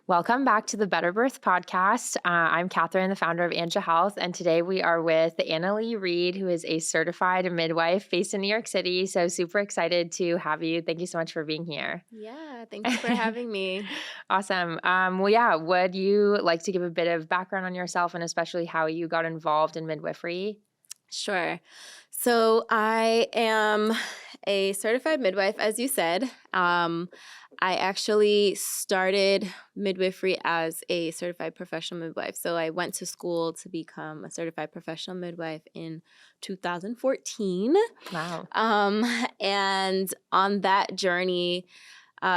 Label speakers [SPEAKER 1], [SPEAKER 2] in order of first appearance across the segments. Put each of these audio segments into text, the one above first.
[SPEAKER 1] Welcome back to the Better Birth podcast. I'm Kathryn, the founder of Anja Health, and today we are with Annalee Reid, who is a certified midwife based in New York City. So super excited to have you. Thank you so much for being here.
[SPEAKER 2] Yeah, thank you for having me.
[SPEAKER 1] Awesome. Would you like to give a bit of background on yourself and especially how you got involved in midwifery?
[SPEAKER 2] Sure. So I am a certified midwife, as you said. I actually started midwifery as a certified professional midwife. So I went to school to become a certified professional midwife in 2014.
[SPEAKER 1] Wow.
[SPEAKER 2] And on that journey,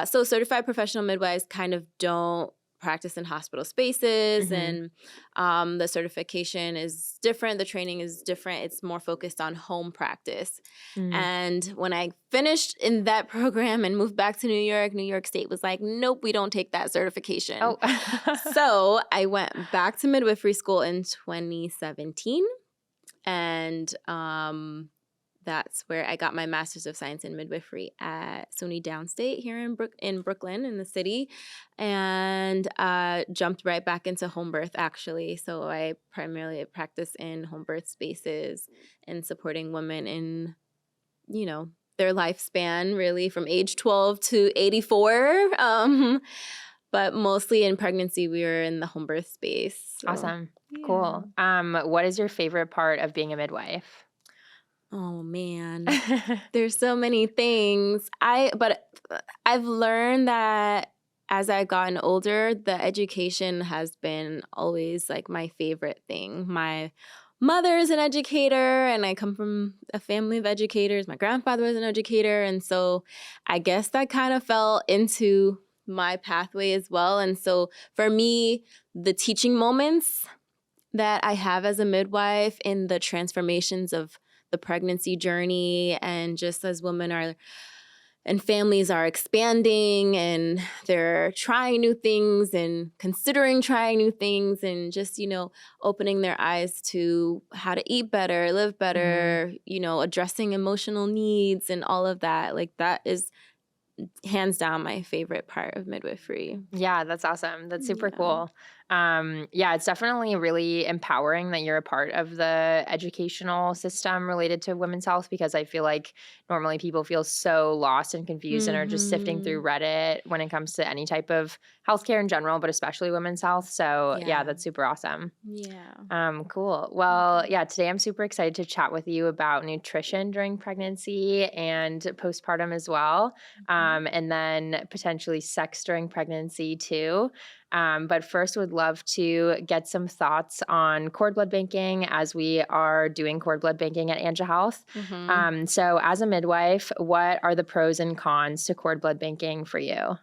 [SPEAKER 2] so certified professional midwives kind of don't practice in hospital spaces, and the certification is different. The training is different. It's more focused on home practice. And when I finished in that program and moved back to New York State was like, nope, we don't take that certification.
[SPEAKER 1] Oh.
[SPEAKER 2] So I went back to midwifery school in 2017, and that's where I got my Master's of Science in Midwifery at SUNY Downstate here in Brooklyn, in the city, and jumped right back into home birth, actually. So I primarily practice in home birth spaces and supporting women in, their lifespan, really from age 12 to 84. But mostly in pregnancy, we were in the home birth space. So,
[SPEAKER 1] Awesome.
[SPEAKER 2] yeah.
[SPEAKER 1] Cool. What is your favorite part of being a midwife?
[SPEAKER 2] Oh man, there's so many things. But I've learned that as I've gotten older, the education has been always like my favorite thing. My mother is an educator, and I come from a family of educators. My grandfather was an educator, and so I guess that kind of fell into my pathway as well. And so for me, the teaching moments that I have as a midwife in the transformations of the pregnancy journey, and just as women are and families are expanding and they're trying new things and considering trying new things, and just, opening their eyes to how to eat better, live better, addressing emotional needs and all of that. Like, that is hands down my favorite part of midwifery.
[SPEAKER 1] Yeah, that's awesome. That's super
[SPEAKER 2] Yeah.
[SPEAKER 1] cool. It's definitely really empowering that you're a part of the educational system related to women's health, because I feel like normally people feel so lost and confused and are just sifting through Reddit when it comes to any type of healthcare in general, but especially women's health. So yeah, that's super awesome.
[SPEAKER 2] Yeah.
[SPEAKER 1] Cool. Well, today I'm super excited to chat with you about nutrition during pregnancy and postpartum as well. And then potentially sex during pregnancy too. But first, would love to get some thoughts on cord blood banking, as we are doing cord blood banking at Anja Health. So as a midwife, what are the pros and cons to cord blood banking for you?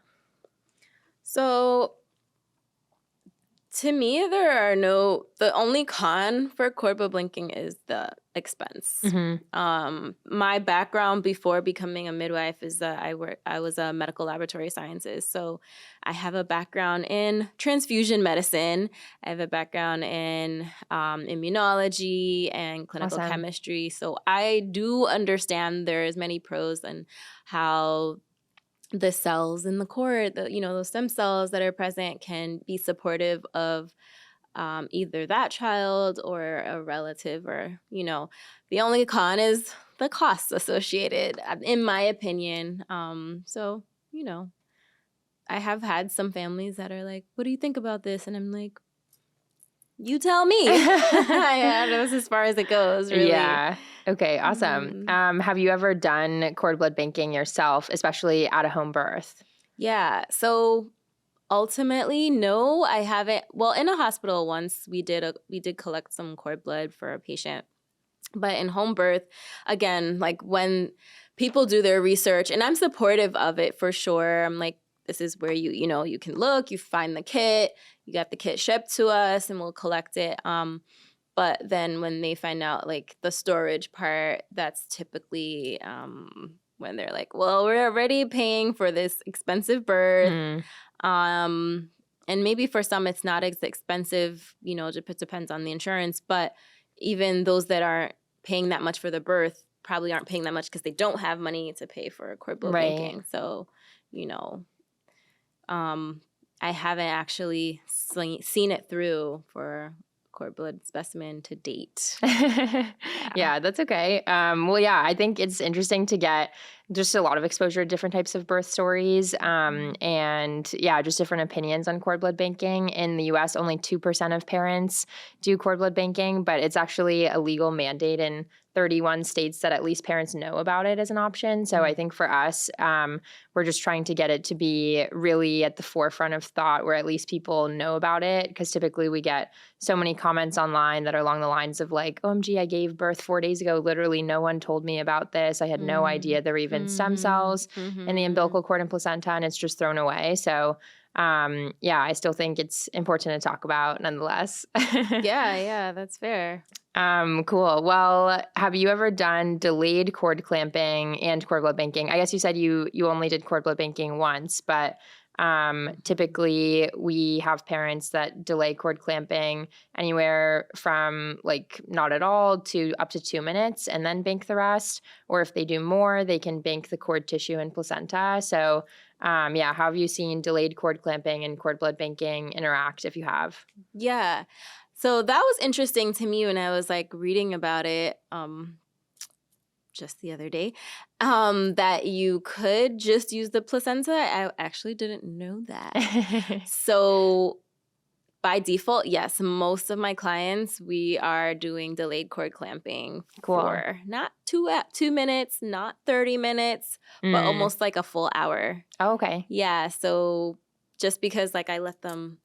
[SPEAKER 2] So to me, the only con for cord blood banking is the expense. My background before becoming a midwife is that I was a medical laboratory sciences. So I have a background in transfusion medicine. I have a background in immunology and clinical chemistry. So I do understand there's many pros and how the cells in the cord, those stem cells that are present can be supportive of either that child or a relative, or, the only con is the costs associated, in my opinion. So, I have had some families that are like, what do you think about this? And I'm like, you tell me. Yeah, that's as far as it goes, really.
[SPEAKER 1] Yeah. Okay, awesome. Have you ever done cord blood banking yourself, especially at a home birth?
[SPEAKER 2] Yeah. So ultimately, no, I haven't. Well, in a hospital once, we did collect some cord blood for a patient. But in home birth, again, like when people do their research, and I'm supportive of it for sure. I'm like, this is where you can look, you find the kit, you got the kit shipped to us, and we'll collect it. But then when they find out like the storage part, that's typically when they're like, well, we're already paying for this expensive birth. And maybe for some it's not as expensive, it depends on the insurance. But even those that aren't paying that much for the birth probably aren't paying that much because they don't have money to pay for cord blood banking. So, I haven't actually seen it through for cord blood specimen to date.
[SPEAKER 1] Yeah, that's okay. Well, yeah, I think it's interesting to get just a lot of exposure to different types of birth stories, and yeah, just different opinions on cord blood banking. In the US, only 2% of parents do cord blood banking, but it's actually a legal mandate in 31 states that at least parents know about it as an option. So I think for us, we're just trying to get it to be really at the forefront of thought where at least people know about it, because typically we get so many comments online that are along the lines of like, OMG, I gave birth 4 days ago. Literally no one told me about this. I had no idea there were even stem cells in the umbilical cord and placenta, and it's just thrown away. So yeah, I still think it's important to talk about nonetheless.
[SPEAKER 2] Yeah, that's fair.
[SPEAKER 1] Cool. Well, have you ever done delayed cord clamping and cord blood banking? I guess you said you only did cord blood banking once, but typically we have parents that delay cord clamping anywhere from like not at all to up to 2 minutes and then bank the rest. Or if they do more, they can bank the cord tissue and placenta. So yeah, how have you seen delayed cord clamping and cord blood banking interact if you have?
[SPEAKER 2] Yeah. So that was interesting to me when I was like reading about it just the other day, that you could just use the placenta. I actually didn't know that. So by default, yes, most of my clients, we are doing delayed cord clamping
[SPEAKER 1] Cool.
[SPEAKER 2] for not 2 minutes, not 30 minutes, but almost like a full hour.
[SPEAKER 1] Oh, okay.
[SPEAKER 2] Yeah. So just because like I let them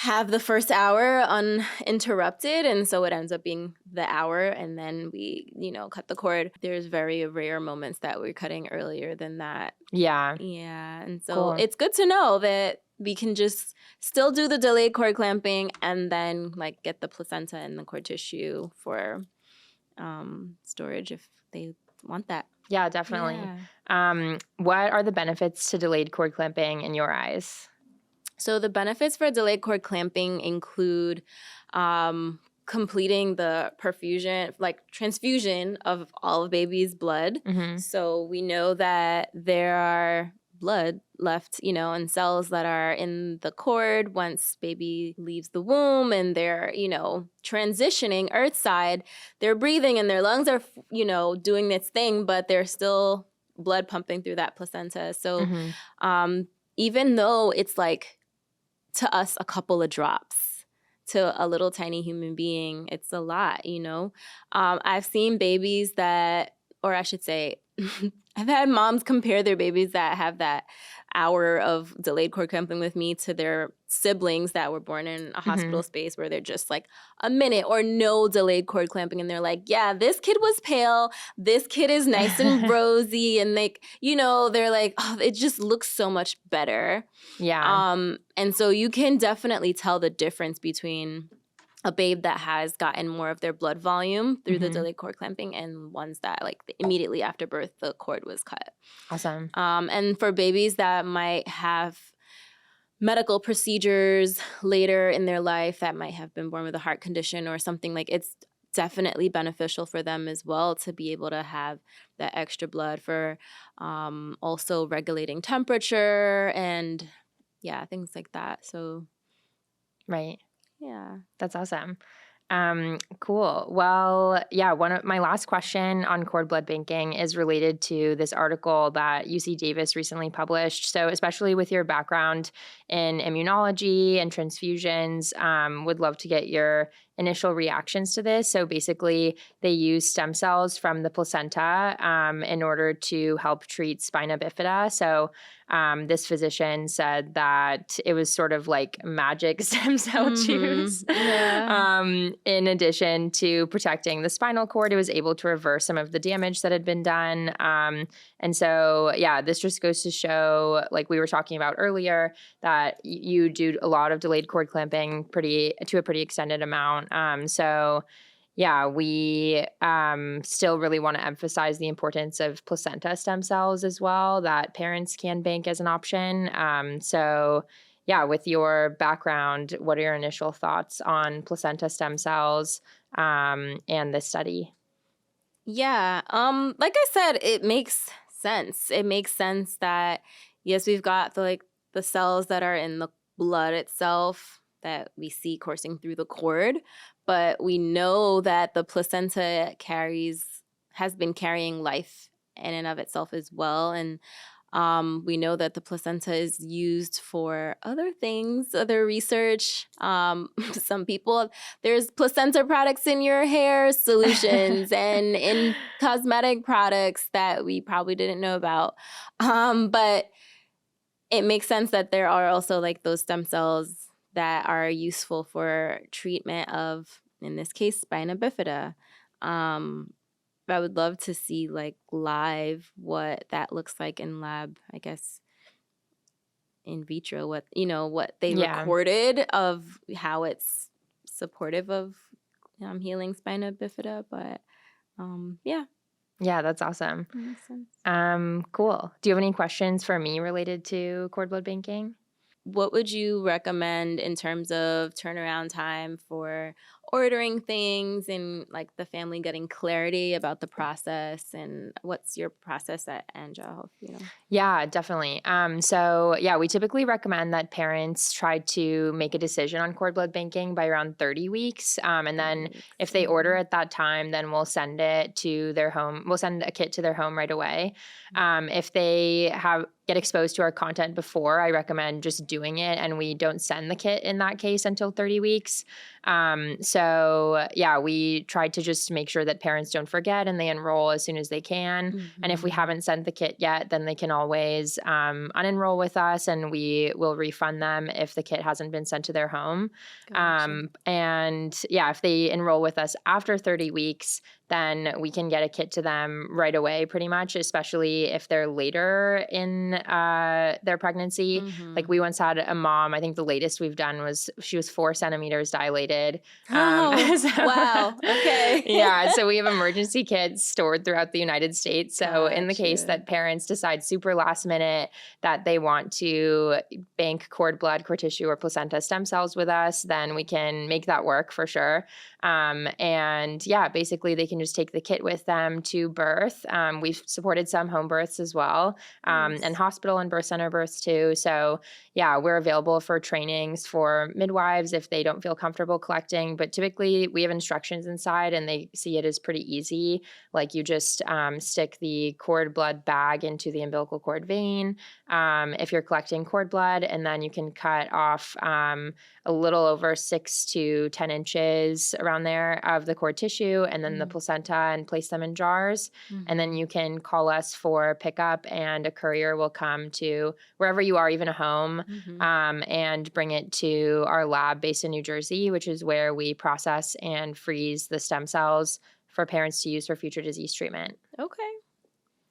[SPEAKER 2] have the first hour uninterrupted, and so it ends up being the hour, and then we, cut the cord. There's very rare moments that we're cutting earlier than that.
[SPEAKER 1] Yeah.
[SPEAKER 2] Yeah, and so
[SPEAKER 1] Cool.
[SPEAKER 2] it's good to know that we can just still do the delayed cord clamping and then like get the placenta and the cord tissue for storage if they want that.
[SPEAKER 1] Yeah, definitely.
[SPEAKER 2] Yeah.
[SPEAKER 1] What are the benefits to delayed cord clamping in your eyes?
[SPEAKER 2] So the benefits for delayed cord clamping include completing the transfusion of all of baby's blood. So we know that there are blood left, and cells that are in the cord once baby leaves the womb, and they're, transitioning earthside. They're breathing and their lungs are, doing this thing, but there's still blood pumping through that placenta. So even though it's like, to us, a couple of drops, to a little tiny human being, it's a lot, I've seen babies that, or I should say, I've had moms compare their babies that have that hour of delayed cord clamping with me to their siblings that were born in a hospital space where they're just like a minute or no delayed cord clamping. And they're like, yeah, this kid was pale. This kid is nice and rosy. And like, they're like, oh, it just looks so much better.
[SPEAKER 1] Yeah.
[SPEAKER 2] And so you can definitely tell the difference between a babe that has gotten more of their blood volume through the delayed cord clamping and ones that like immediately after birth, the cord was cut.
[SPEAKER 1] Awesome.
[SPEAKER 2] And for babies that might have medical procedures later in their life that might have been born with a heart condition or something, like it's definitely beneficial for them as well to be able to have that extra blood for also regulating temperature and things like that. So
[SPEAKER 1] right.
[SPEAKER 2] Yeah.
[SPEAKER 1] That's awesome. Cool. Well, yeah, my last question on cord blood banking is related to this article that UC Davis recently published. So especially with your background in immunology and transfusions, would love to get your initial reactions to this. So basically they use stem cells from the placenta in order to help treat spina bifida. So this physician said that it was sort of like magic stem cell juice.
[SPEAKER 2] Yeah.
[SPEAKER 1] In addition to protecting the spinal cord, it was able to reverse some of the damage that had been done. And so, yeah, this just goes to show, like we were talking about earlier, that you do a lot of delayed cord clamping to a pretty extended amount. So yeah, we still really want to emphasize the importance of placenta stem cells as well, that parents can bank as an option. So yeah, with your background, what are your initial thoughts on placenta stem cells and this study?
[SPEAKER 2] Yeah. Like I said, it makes sense. It makes sense that yes, we've got the cells that are in the blood itself that we see coursing through the cord, but we know that the placenta has been carrying life in and of itself as well. And we know that the placenta is used for other things, other research. Some people, there's placenta products in your hair solutions and in cosmetic products that we probably didn't know about. But it makes sense that there are also like those stem cells that are useful for treatment of, in this case, spina bifida. I would love to see like live what that looks like in lab, I guess in vitro, what they recorded of how it's supportive of healing spina bifida. But yeah.
[SPEAKER 1] Yeah, that's awesome.
[SPEAKER 2] That makes sense.
[SPEAKER 1] Cool. Do you have any questions for me related to cord blood banking?
[SPEAKER 2] What would you recommend in terms of turnaround time for ordering things and like the family getting clarity about the process? And what's your process at Angel?
[SPEAKER 1] Yeah, definitely. So we typically recommend that parents try to make a decision on cord blood banking by around 30 weeks. And then if they order at that time, then we'll send it to their home. We'll send a kit to their home right away. If they get exposed to our content before, I recommend just doing it, and we don't send the kit in that case until 30 weeks. We try to just make sure that parents don't forget and they enroll as soon as they can. Mm-hmm. And if we haven't sent the kit yet, then they can always unenroll with us, and we will refund them if the kit hasn't been sent to their home. Gotcha. If they enroll with us after 30 weeks, then we can get a kit to them right away, pretty much, especially if they're later in their pregnancy. Mm-hmm. Like we once had a mom, I think the latest we've done was she was 4 centimeters dilated.
[SPEAKER 2] Wow. Okay.
[SPEAKER 1] Yeah. So we have emergency kits stored throughout the United States. So in the case that parents decide super last minute that they want to bank cord blood, cord tissue, or placenta stem cells with us, then we can make that work for sure. Basically they can just take the kit with them to birth. We've supported some home births as well, nice. And hospital and birth center births too. So we're available for trainings for midwives if they don't feel comfortable collecting, but typically we have instructions inside and they see it as pretty easy. Like you just stick the cord blood bag into the umbilical cord vein if you're collecting cord blood, and then you can cut off a little over 6 to 10 inches around there of the cord tissue and then the placenta and place them in jars. Mm-hmm. And then you can call us for pickup, and a courier will come to wherever you are, even a home, and bring it to our lab based in New Jersey, which is where we process and freeze the stem cells for parents to use for future disease treatment.
[SPEAKER 2] Okay.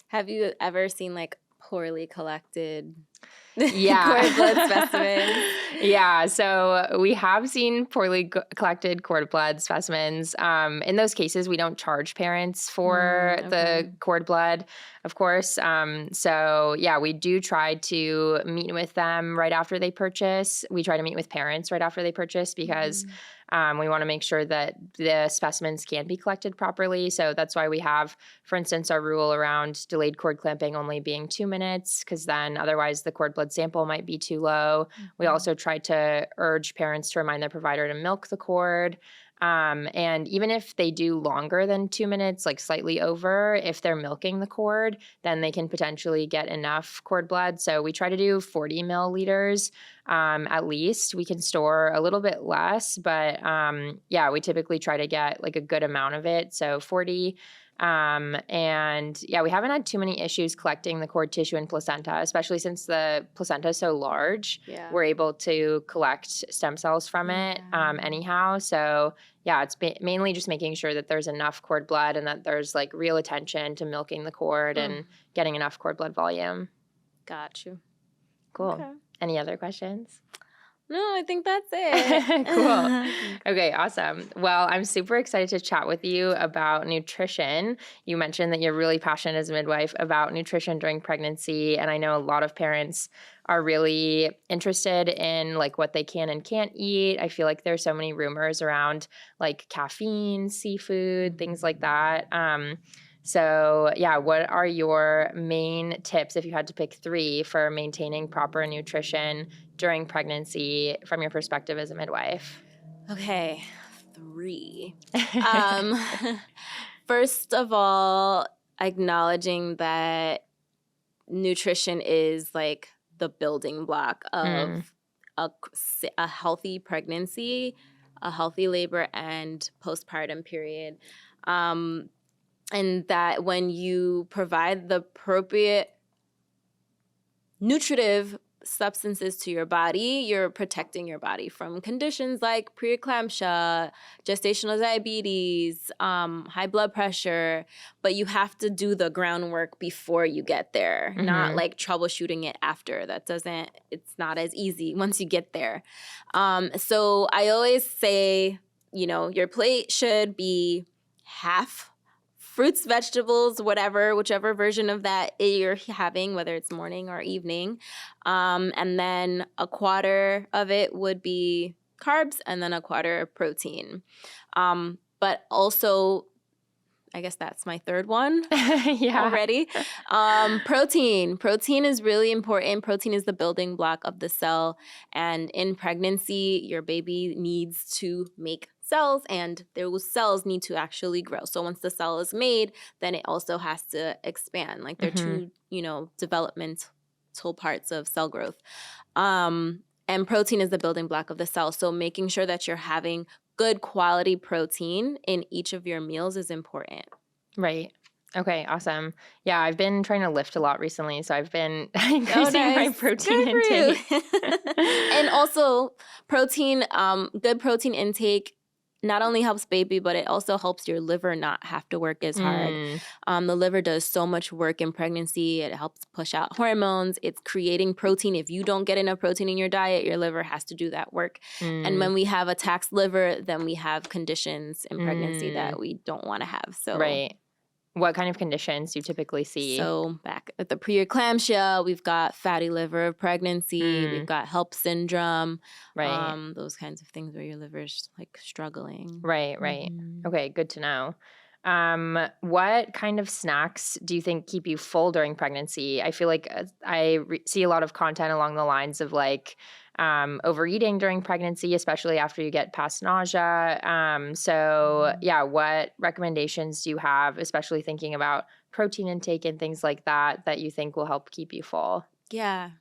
[SPEAKER 2] Have you ever seen like poorly collected
[SPEAKER 1] cord blood specimens? Yeah, so we have seen poorly collected cord blood specimens. In those cases, we don't charge parents for the cord blood, of course. We do try to meet with them right after they purchase. We try to meet with parents right after they purchase because we want to make sure that the specimens can be collected properly. So that's why we have, for instance, our rule around delayed cord clamping only being 2 minutes, because then otherwise the cord blood sample might be too low. Mm-hmm. We also try to urge parents to remind their provider to milk the cord. And even if they do longer than 2 minutes, like slightly over, if they're milking the cord, then they can potentially get enough cord blood. So we try to do 40 milliliters at least. We can store a little bit less, but we typically try to get like a good amount of it. So 40. We haven't had too many issues collecting the cord tissue and placenta, especially since the placenta is so large. Yeah. We're able to collect stem cells from it anyhow. So it's mainly just making sure that there's enough cord blood and that there's like real attention to milking the cord and getting enough cord blood volume.
[SPEAKER 2] Got you.
[SPEAKER 1] Cool. Okay. Any other questions?
[SPEAKER 2] No, I think that's it.
[SPEAKER 1] Cool. Okay, awesome. Well, I'm super excited to chat with you about nutrition. You mentioned that you're really passionate as a midwife about nutrition during pregnancy, and I know a lot of parents are really interested in like what they can and can't eat. I feel like there's so many rumors around like caffeine, seafood, things like that. What are your main tips if you had to pick 3 for maintaining proper nutrition during pregnancy from your perspective as a midwife?
[SPEAKER 2] Okay, 3. Um, First of all, acknowledging that nutrition is like the building block of a healthy pregnancy, a healthy labor, and postpartum period. And that when you provide the appropriate nutritive substances to your body, you're protecting your body from conditions like preeclampsia, gestational diabetes, high blood pressure. But you have to do the groundwork before you get there, not like troubleshooting it after. It's not as easy once you get there. So I always say, your plate should be half fruits, vegetables, whichever version of that you're having, whether it's morning or evening. And then a quarter of it would be carbs and then a quarter of protein. But also, I guess that's my third one already. Protein. Protein is really important. Protein is the building block of the cell. And in pregnancy, your baby needs to make cells, and those cells need to actually grow. So once the cell is made, then it also has to expand. Like they're two, developmental parts of cell growth. And protein is the building block of the cell. So making sure that you're having good quality protein in each of your meals is important.
[SPEAKER 1] Right. Okay, awesome. Yeah, I've been trying to lift a lot recently, so I've been increasing my protein intake.
[SPEAKER 2] And also protein, good protein intake not only helps baby, but it also helps your liver not have to work as hard. The liver does so much work in pregnancy. It helps push out hormones. It's creating protein. If you don't get enough protein in your diet, your liver has to do that work. And when we have a taxed liver, then we have conditions in pregnancy that we don't want to have. So
[SPEAKER 1] right. What kind of conditions do you typically see?
[SPEAKER 2] So back at the preeclampsia, we've got fatty liver of pregnancy. We've got HELP syndrome.
[SPEAKER 1] Right.
[SPEAKER 2] Those kinds of things where your liver's like struggling.
[SPEAKER 1] Right. Okay, good to know. What kind of snacks do you think keep you full during pregnancy? I feel like I see a lot of content along the lines of like overeating during pregnancy, especially after you get past nausea. What recommendations do you have, especially thinking about protein intake and things like that you think will help keep you full?
[SPEAKER 2] Yeah.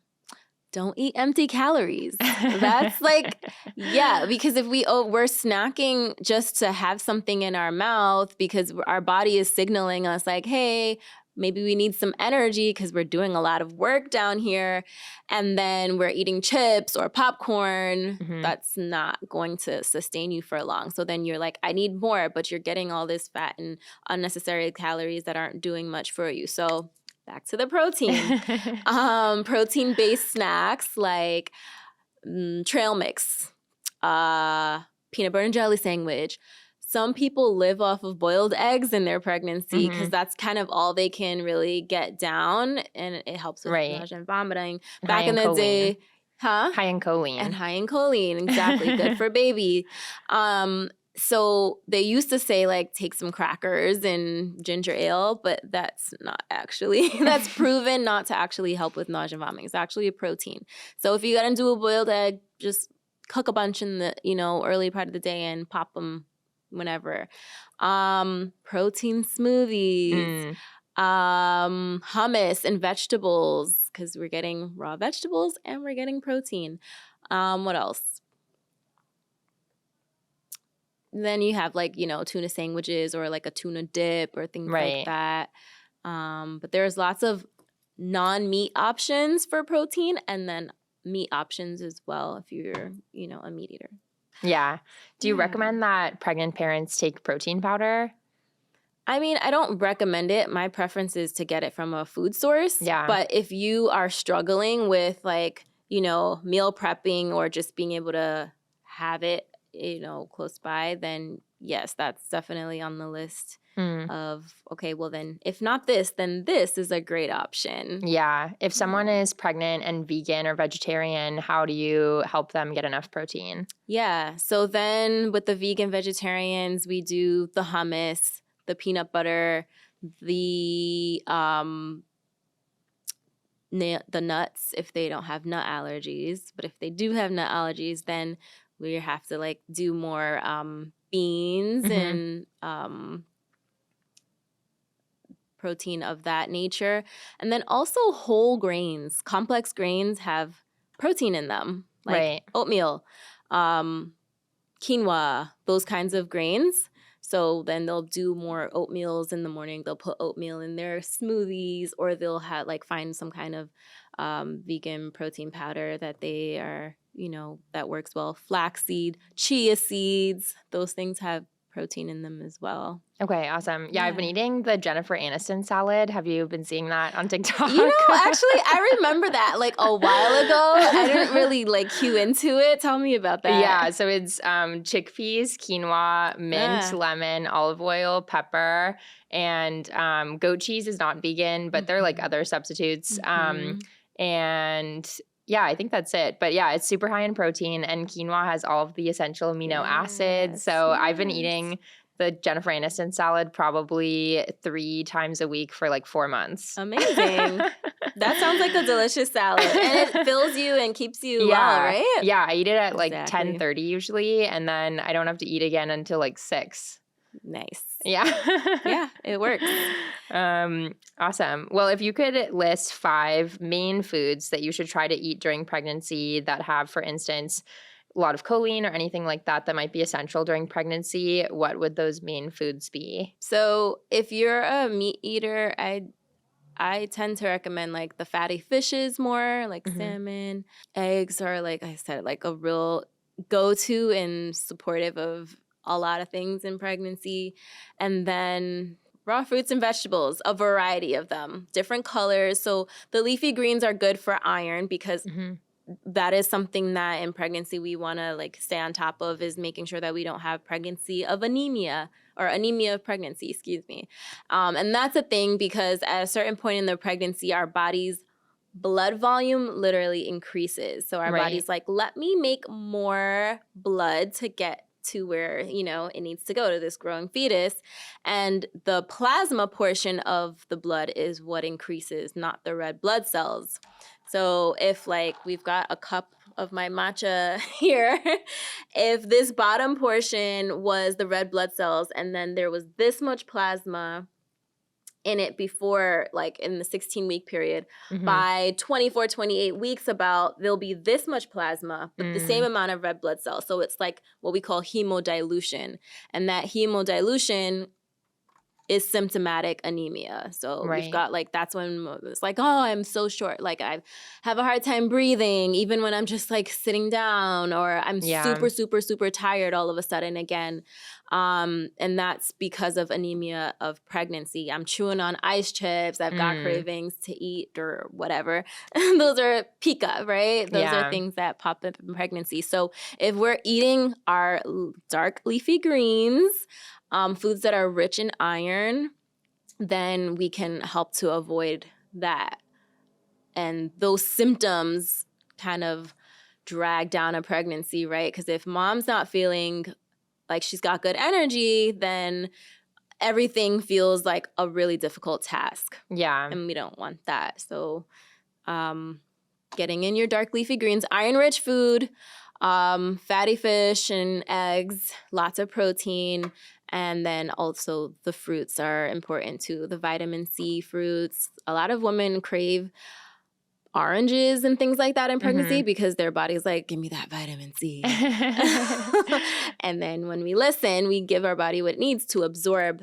[SPEAKER 2] Don't eat empty calories. That's because if we're snacking just to have something in our mouth because our body is signaling us like, hey, maybe we need some energy because we're doing a lot of work down here. And then we're eating chips or popcorn. That's not going to sustain you for long. So then you're like, I need more, but you're getting all this fat and unnecessary calories that aren't doing much for you. So back to the protein. Protein-based snacks like trail mix, peanut butter and jelly sandwich. Some people live off of boiled eggs in their pregnancy because that's kind of all they can really get down, and it helps with nausea and vomiting.
[SPEAKER 1] And
[SPEAKER 2] back in the day,
[SPEAKER 1] high in choline.
[SPEAKER 2] And high in choline, exactly. Good for baby. So they used to say, like, take some crackers and ginger ale, but that's not actually, that's proven not to actually help with nausea and vomiting. It's actually a protein. So if you got to do a boiled egg, just cook a bunch in the, early part of the day and pop them whenever. Protein smoothies, hummus and vegetables, because we're getting raw vegetables and we're getting protein. What else? Then you have tuna sandwiches or like a tuna dip or things like that. But there's lots of non-meat options for protein and then meat options as well if you're, a meat eater.
[SPEAKER 1] Yeah. Do you recommend that pregnant parents take protein powder?
[SPEAKER 2] I mean, I don't recommend it. My preference is to get it from a food source.
[SPEAKER 1] Yeah.
[SPEAKER 2] But if you are struggling with meal prepping or just being able to have it, close by, then yes, that's definitely on the list of, okay, well then if not this, then this is a great option.
[SPEAKER 1] Yeah. If someone is pregnant and vegan or vegetarian, how do you help them get enough protein?
[SPEAKER 2] Yeah. So then with the vegan vegetarians, we do the hummus, the peanut butter, the the nuts if they don't have nut allergies. But if they do have nut allergies, then we have to like do more beans and protein of that nature. And then also whole grains. Complex grains have protein in them, like oatmeal, quinoa, those kinds of grains. So then they'll do more oatmeals in the morning. They'll put oatmeal in their smoothies, or they'll have like find some kind of vegan protein powder that they are, that works well. Flaxseed, chia seeds, those things have protein in them as well.
[SPEAKER 1] Okay, awesome. Yeah, I've been eating the Jennifer Aniston salad. Have you been seeing that on TikTok?
[SPEAKER 2] Actually, I remember that like a while ago. I didn't really like cue into it. Tell me about that.
[SPEAKER 1] Yeah, so it's chickpeas, quinoa, mint, lemon, olive oil, pepper, and goat cheese is not vegan, but they're like other substitutes. And yeah, I think that's it. But yeah, it's super high in protein, and quinoa has all of the essential amino acids. So I've been eating the Jennifer Aniston salad probably 3 times a week for like 4 months.
[SPEAKER 2] Amazing. That sounds like a delicious salad. And it fills you and keeps you well, right?
[SPEAKER 1] Yeah, I eat it at like 10:30 usually, and then I don't have to eat again until like 6.
[SPEAKER 2] Nice.
[SPEAKER 1] Yeah.
[SPEAKER 2] Yeah, it works.
[SPEAKER 1] Awesome. Well, if you could list 5 main foods that you should try to eat during pregnancy that have, for instance, a lot of choline or anything like that that might be essential during pregnancy, what would those main foods be?
[SPEAKER 2] So if you're a meat eater, I tend to recommend like the fatty fishes more, like salmon. Eggs are, like I said, like a real go-to and supportive of a lot of things in pregnancy. And then raw fruits and vegetables, a variety of them, different colors. So the leafy greens are good for iron because that is something that in pregnancy we want to like stay on top of, is making sure that we don't have pregnancy of anemia or anemia of pregnancy, excuse me. And that's a thing because at a certain point in the pregnancy, our body's blood volume literally increases. So our body's like, let me make more blood to get to where, it needs to go, to this growing fetus. And the plasma portion of the blood is what increases, not the red blood cells. So if like we've got a cup of my matcha here, if this bottom portion was the red blood cells and then there was this much plasma in it before, like in the 16-week period, by 24, 28 weeks there'll be this much plasma, but the same amount of red blood cells. So it's like what we call hemodilution. And that hemodilution is symptomatic anemia. So we've got like, that's when it's like, oh, I'm so short. Like I have a hard time breathing, even when I'm just like sitting down, or I'm super, super, super tired all of a sudden again. And that's because of anemia of pregnancy. I'm chewing on ice chips. I've got cravings to eat or whatever. Those are pica, right? Those are things that pop up in pregnancy. So if we're eating our dark leafy greens, foods that are rich in iron, then we can help to avoid that. And those symptoms kind of drag down a pregnancy, right? Because if mom's not feeling like she's got good energy, then everything feels like a really difficult task.
[SPEAKER 1] Yeah.
[SPEAKER 2] And we don't want that. So getting in your dark leafy greens, iron-rich food, fatty fish and eggs, lots of protein. And then also the fruits are important too. The vitamin C fruits. A lot of women crave oranges and things like that in pregnancy because their body's like, give me that vitamin C. And then when we listen, we give our body what it needs to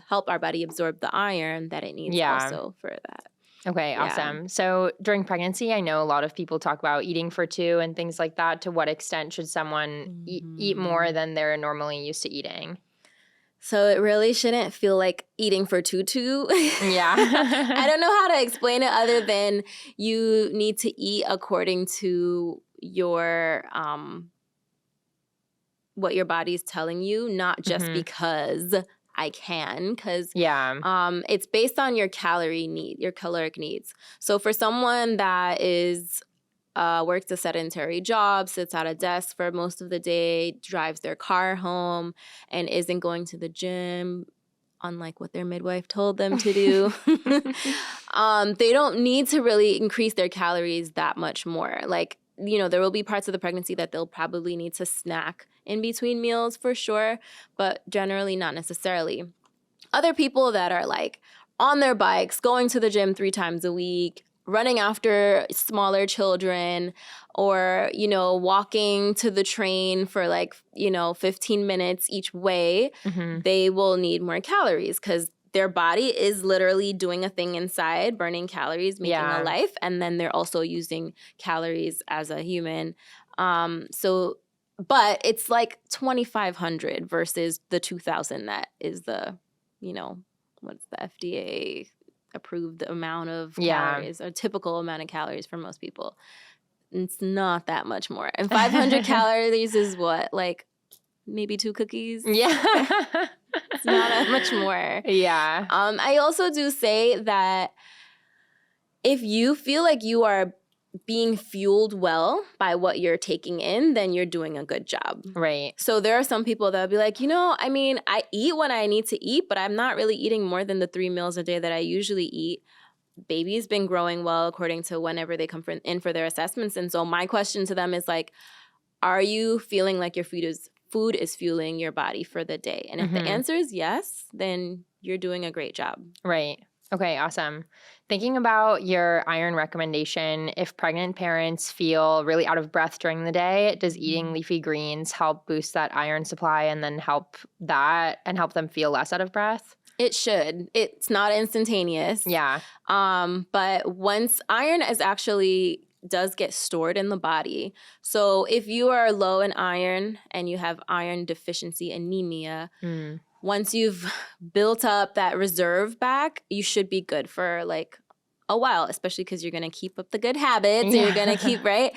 [SPEAKER 2] help our body absorb the iron that it needs also for that.
[SPEAKER 1] Okay, awesome. So during pregnancy, I know a lot of people talk about eating for 2 and things like that. To what extent should someone eat more than they're normally used to eating?
[SPEAKER 2] So it really shouldn't feel like eating for tutu.
[SPEAKER 1] Yeah.
[SPEAKER 2] I don't know how to explain it other than you need to eat according to your what your body's telling you, not just because I can, because it's based on your caloric needs. So for someone that is works a sedentary job, sits at a desk for most of the day, drives their car home, and isn't going to the gym unlike what their midwife told them to do. They don't need to really increase their calories that much more. Like, there will be parts of the pregnancy that they'll probably need to snack in between meals for sure, but generally not necessarily. Other people that are like on their bikes, going to the gym 3 times a week, running after smaller children, or, walking to the train for 15 minutes each way, they will need more calories because their body is literally doing a thing inside, burning calories, making a life, and then they're also using calories as a human. But it's like 2,500 versus the 2,000 that is the, what's the FDA approved amount of calories, or typical amount of calories for most people. It's not that much more. And 500 calories is what? Like maybe 2 cookies?
[SPEAKER 1] Yeah.
[SPEAKER 2] It's not that much more.
[SPEAKER 1] Yeah.
[SPEAKER 2] I also do say that if you feel like you are being fueled well by what you're taking in, then you're doing a good job.
[SPEAKER 1] Right.
[SPEAKER 2] So there are some people that'll be like, I eat when I need to eat, but I'm not really eating more than the 3 meals a day that I usually eat. Baby's been growing well according to whenever they come in for their assessments. And so my question to them is like, are you feeling like your food is fueling your body for the day? And if the answer is yes, then you're doing a great job.
[SPEAKER 1] Right. Okay, awesome. Thinking about your iron recommendation, if pregnant parents feel really out of breath during the day, does eating leafy greens help boost that iron supply and then help them feel less out of breath?
[SPEAKER 2] It should. It's not instantaneous.
[SPEAKER 1] Yeah.
[SPEAKER 2] But once iron does get stored in the body. So if you are low in iron and you have iron deficiency anemia, once you've built up that reserve back, you should be good for like a while, especially because you're going to keep up the good habits and you're going to keep, right?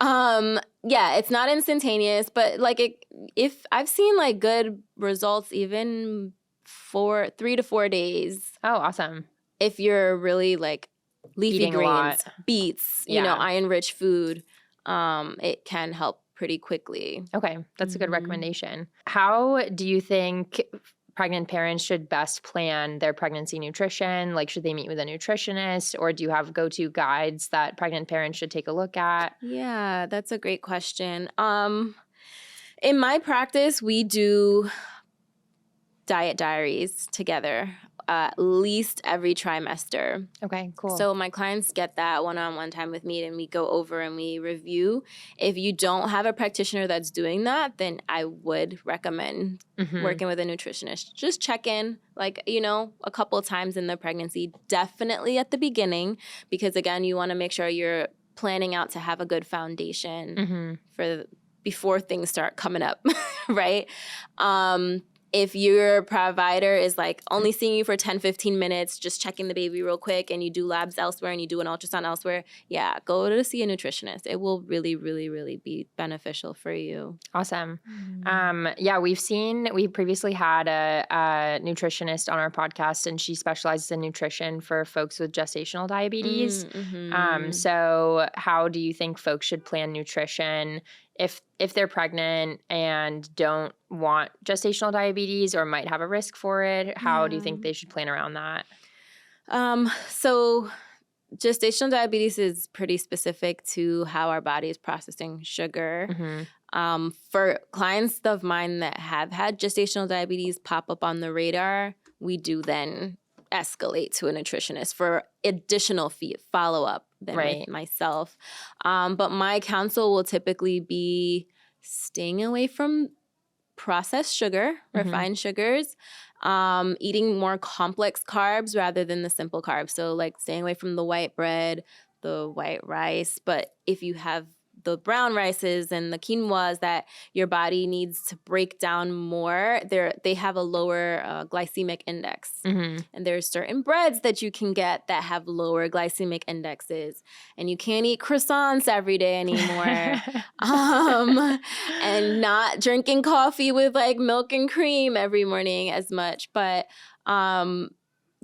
[SPEAKER 2] It's not instantaneous, but if I've seen like good results even for 3 to 4 days.
[SPEAKER 1] Oh, awesome.
[SPEAKER 2] If you're really like leafy
[SPEAKER 1] Eating
[SPEAKER 2] greens, beets, iron-rich food, it can help pretty quickly.
[SPEAKER 1] Okay, that's a good recommendation. How do you think pregnant parents should best plan their pregnancy nutrition? Like, should they meet with a nutritionist, or do you have go-to guides that pregnant parents should take a look at?
[SPEAKER 2] Yeah, that's a great question. In my practice, we do diet diaries together at least every trimester.
[SPEAKER 1] Okay, cool.
[SPEAKER 2] So my clients get that one-on-one time with me, and we go over and we review. If you don't have a practitioner that's doing that, then I would recommend working with a nutritionist. Just check in, a couple of times in the pregnancy, definitely at the beginning, because again, you want to make sure you're planning out to have a good foundation before things start coming up, right? If your provider is like only seeing you for 10, 15 minutes, just checking the baby real quick, and you do labs elsewhere and you do an ultrasound elsewhere, go to see a nutritionist. It will really, really, really be beneficial for you.
[SPEAKER 1] Awesome. We previously had a nutritionist on our podcast, and she specializes in nutrition for folks with gestational diabetes. So how do you think folks should plan nutrition if they're pregnant and don't want gestational diabetes or might have a risk for it? How do you think they should plan around that?
[SPEAKER 2] So gestational diabetes is pretty specific to how our body is processing sugar. For clients of mine that have had gestational diabetes pop up on the radar, we do then escalate to a nutritionist for additional follow-up than with myself. But my counsel will typically be staying away from processed sugar, refined sugars, eating more complex carbs rather than the simple carbs. So like staying away from the white bread, the white rice. But if you have the brown rices and the quinoas that your body needs to break down more, they have a lower glycemic index. And there's certain breads that you can get that have lower glycemic indexes. And you can't eat croissants every day anymore. And not drinking coffee with like milk and cream every morning as much. But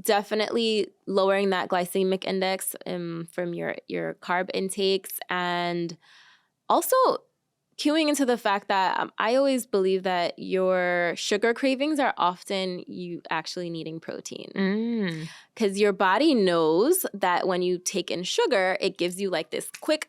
[SPEAKER 2] definitely lowering that glycemic index from your carb intakes, and also cueing into the fact that I always believe that your sugar cravings are often you actually needing protein. Because your body knows that when you take in sugar, it gives you like this quick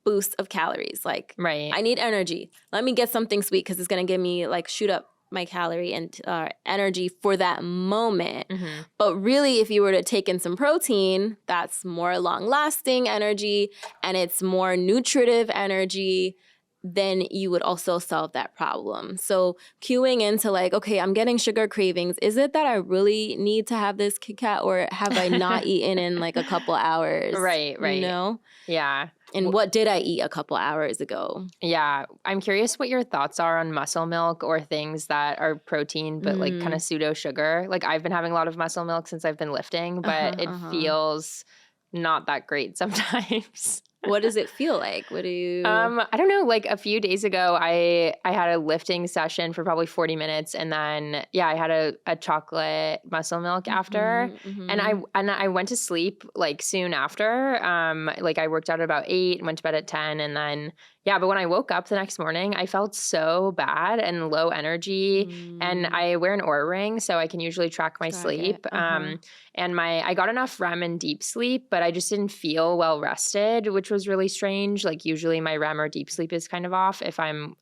[SPEAKER 2] boost of calories. Like,
[SPEAKER 1] Right.
[SPEAKER 2] I need energy. Let me get something sweet because it's going to give me like shoot up my calorie and energy for that moment. But really, if you were to take in some protein, that's more long-lasting energy and it's more nutritive energy, then you would also solve that problem. So cueing into like, okay, I'm getting sugar cravings. Is it that I really need to have this Kit Kat, or have I not eaten in like a couple hours?
[SPEAKER 1] Right.
[SPEAKER 2] You know?
[SPEAKER 1] Yeah.
[SPEAKER 2] And what did I eat a couple hours ago?
[SPEAKER 1] Yeah. I'm curious what your thoughts are on muscle milk or things that are protein but like kind of pseudo sugar. Like I've been having a lot of muscle milk since I've been lifting, but it feels not that great sometimes.
[SPEAKER 2] What does it feel like? What do you...
[SPEAKER 1] I don't know. Like a few days ago, I had a lifting session for probably 40 minutes, and then I had a chocolate muscle milk after, and I went to sleep like soon after. Like I worked out at about 8, went to bed at 10, and then but when I woke up the next morning, I felt so bad and low energy, and I wear an Oura ring, so I can usually track my sleep. And I got enough REM and deep sleep, but I just didn't feel well rested, which was really strange. Like usually my REM or deep sleep is kind of off if I'm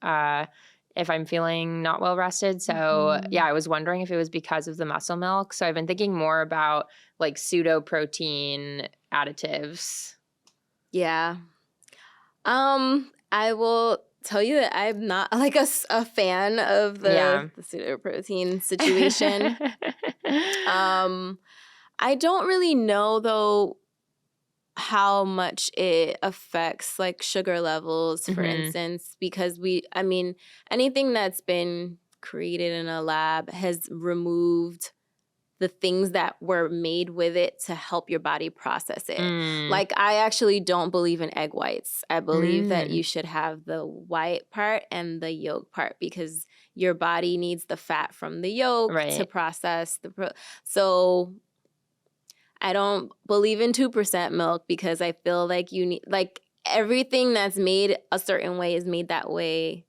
[SPEAKER 1] feeling not well rested. So I was wondering if it was because of the muscle milk. So I've been thinking more about like pseudo protein additives.
[SPEAKER 2] Yeah. I will tell you that I'm not like a fan of the pseudo protein situation. I don't really know though how much it affects like sugar levels, for instance, because anything that's been created in a lab has removed the things that were made with it to help your body process it. Like I actually don't believe in egg whites. I believe that you should have the white part and the yolk part because your body needs the fat from the yolk to process the so I don't believe in 2% milk because I feel like you need, like everything that's made a certain way is made that way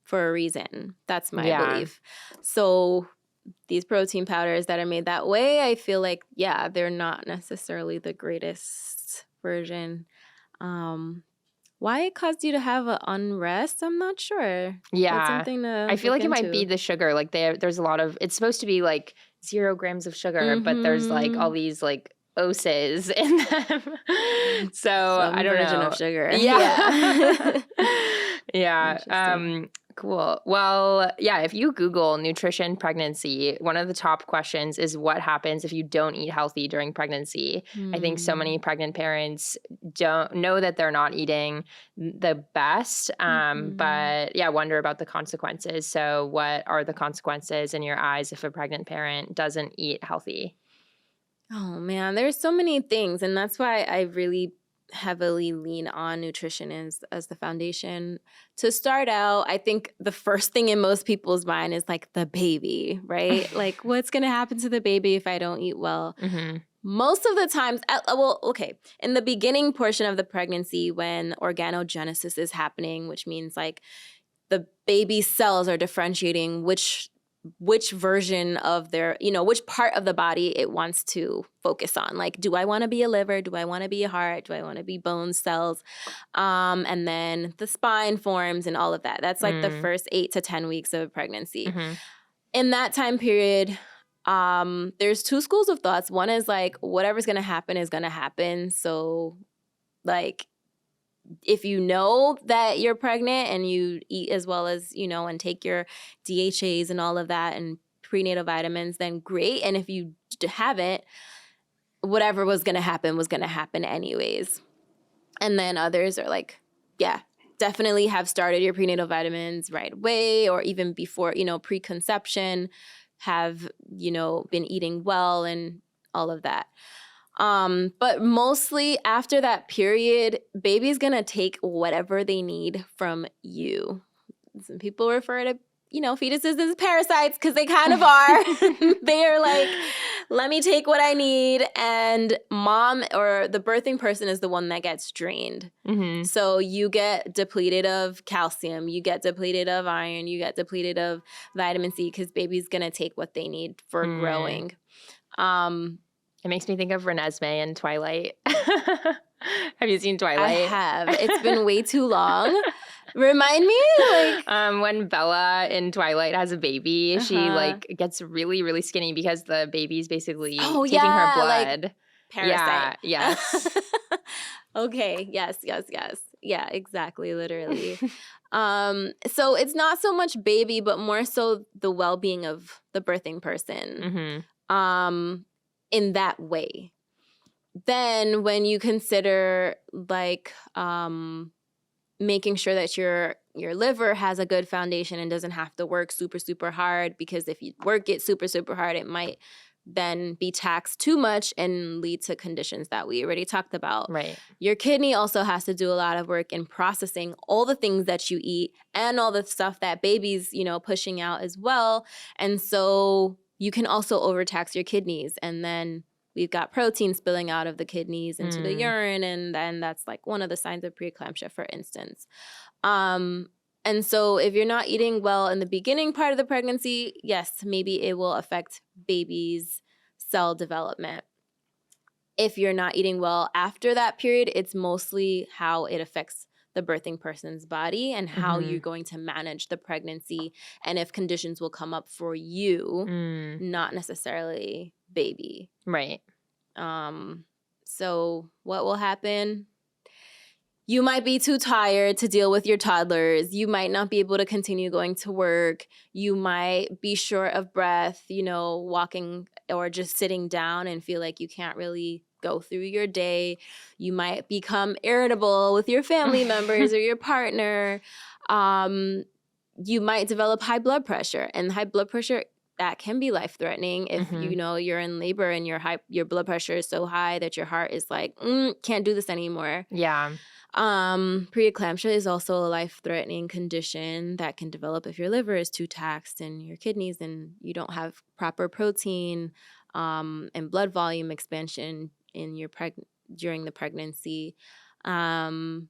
[SPEAKER 2] for a reason. That's my belief. So these protein powders that are made that way, I feel like, they're not necessarily the greatest version. Why it caused you to have an unrest, I'm not sure.
[SPEAKER 1] Yeah.
[SPEAKER 2] That's something to
[SPEAKER 1] I feel like
[SPEAKER 2] look
[SPEAKER 1] it
[SPEAKER 2] into.
[SPEAKER 1] might be the sugar. Like there's a lot of, it's supposed to be like 0 grams of sugar, but there's like all these like oses in them. So
[SPEAKER 2] Some
[SPEAKER 1] I don't
[SPEAKER 2] version
[SPEAKER 1] know.
[SPEAKER 2] of sugar.
[SPEAKER 1] Yeah. Cool. Well, if you Google nutrition pregnancy, one of the top questions is what happens if you don't eat healthy during pregnancy. I think so many pregnant parents don't know that they're not eating the best, but wonder about the consequences. So what are the consequences in your eyes if a pregnant parent doesn't eat healthy?
[SPEAKER 2] Oh man, there's so many things, and that's why I really heavily lean on nutrition as the foundation. To start out, I think the first thing in most people's mind is like the baby, right? Like what's going to happen to the baby if I don't eat well? Most of the times, in the beginning portion of the pregnancy when organogenesis is happening, which means like the baby cells are differentiating which version of their, which part of the body it wants to focus on. Like, do I want to be a liver? Do I want to be a heart? Do I want to be bone cells? And then the spine forms and all of that. That's like the first 8 to 10 weeks of pregnancy. In that time period, there's 2 schools of thoughts. One is like, whatever's going to happen is going to happen. So like, if you know that you're pregnant and you eat as well as, and take your DHAs and all of that and prenatal vitamins, then great. And if you haven't, whatever was going to happen anyways. And then others are like, definitely have started your prenatal vitamins right away or even before, preconception, have, been eating well and all of that. But mostly after that period, baby's gonna take whatever they need from you. Some people refer to, fetuses as parasites because they kind of are. They are let me take what I need. And mom or the birthing person is the one that gets drained.
[SPEAKER 1] Mm-hmm.
[SPEAKER 2] So you get depleted of calcium, you get depleted of iron, you get depleted of vitamin C because baby's going to take what they need for growing.
[SPEAKER 1] It makes me think of Renesmee in Twilight. Have you seen Twilight?
[SPEAKER 2] I have. It's been way too long. Remind me, like
[SPEAKER 1] when Bella in Twilight has a baby, she like gets really, really skinny because the baby's basically taking her blood.
[SPEAKER 2] Like parasite.
[SPEAKER 1] Yeah. Yes.
[SPEAKER 2] Okay. Yes. Yeah. Exactly. Literally. So it's not so much baby, but more so the well-being of the birthing person. In that way. Then when you consider like making sure that your liver has a good foundation and doesn't have to work super, super hard, because if you work it super, super hard, it might then be taxed too much and lead to conditions that we already talked about.
[SPEAKER 1] Right.
[SPEAKER 2] Your kidney also has to do a lot of work in processing all the things that you eat and all the stuff that baby's, pushing out as well. And so you can also overtax your kidneys, and then we've got protein spilling out of the kidneys into the urine, and then that's like one of the signs of preeclampsia, for instance. And so if you're not eating well in the beginning part of the pregnancy, yes, maybe it will affect baby's cell development. If you're not eating well after that period, it's mostly how it affects the birthing person's body and how you're going to manage the pregnancy, and if conditions will come up for you, not necessarily baby.
[SPEAKER 1] Right.
[SPEAKER 2] So what will happen? You might be too tired to deal with your toddlers. You might not be able to continue going to work. You might be short of breath, walking or just sitting down and feel like you can't really go through your day. You might become irritable with your family members or your partner. You might develop high blood pressure, and high blood pressure, that can be life-threatening if you're in labor and your blood pressure is so high that your heart is like, can't do this anymore.
[SPEAKER 1] Yeah.
[SPEAKER 2] Preeclampsia is also a life-threatening condition that can develop if your liver is too taxed and your kidneys, and you don't have proper protein and blood volume expansion in your during the pregnancy. So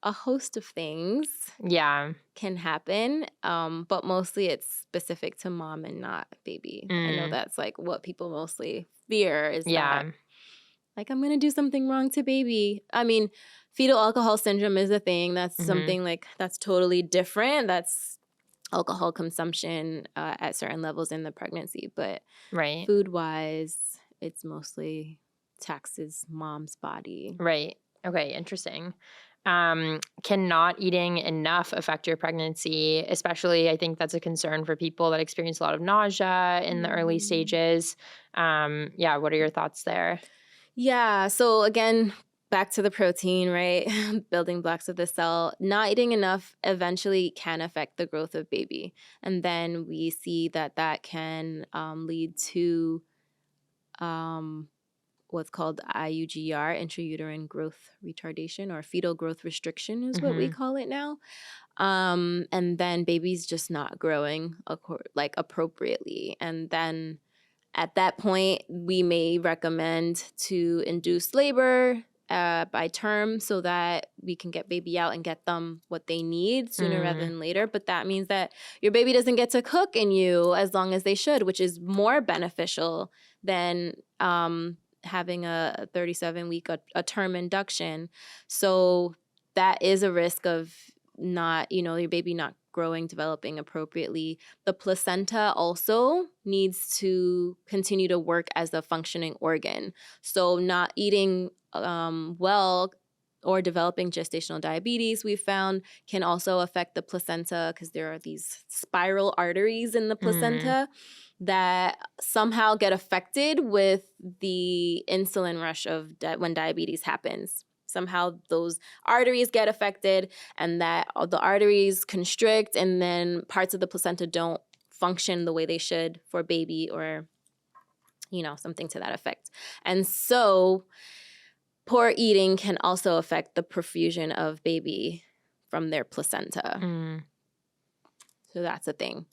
[SPEAKER 2] a host of things can happen, but mostly it's specific to mom and not baby. I know that's like what people mostly fear is that, like, I'm going to do something wrong to baby. I mean, fetal alcohol syndrome is a thing. That's something like that's totally different. That's alcohol consumption at certain levels in the pregnancy. But food-wise, it's mostly taxes mom's body.
[SPEAKER 1] Right. Okay, interesting. Can not eating enough affect your pregnancy? Especially, I think that's a concern for people that experience a lot of nausea in the early stages. What are your thoughts there?
[SPEAKER 2] Yeah, so again, back to the protein, right? Building blocks of the cell. Not eating enough eventually can affect the growth of baby. And then we see that can lead to what's called IUGR, intrauterine growth retardation, or fetal growth restriction is what we call it now. And then baby's just not growing appropriately. And then at that point, we may recommend to induce labor by term so that we can get baby out and get them what they need sooner rather than later. But that means that your baby doesn't get to cook in you as long as they should, which is more beneficial than having a 37-week a term induction. So that is a risk of not, your baby not growing, developing appropriately. The placenta also needs to continue to work as a functioning organ. So not eating well or developing gestational diabetes, we found, can also affect the placenta because there are these spiral arteries in the placenta that somehow get affected with the insulin rush of when diabetes happens. Somehow those arteries get affected, and that the arteries constrict, and then parts of the placenta don't function the way they should for baby, or something to that effect. And so poor eating can also affect the perfusion of baby from their placenta. So that's a thing.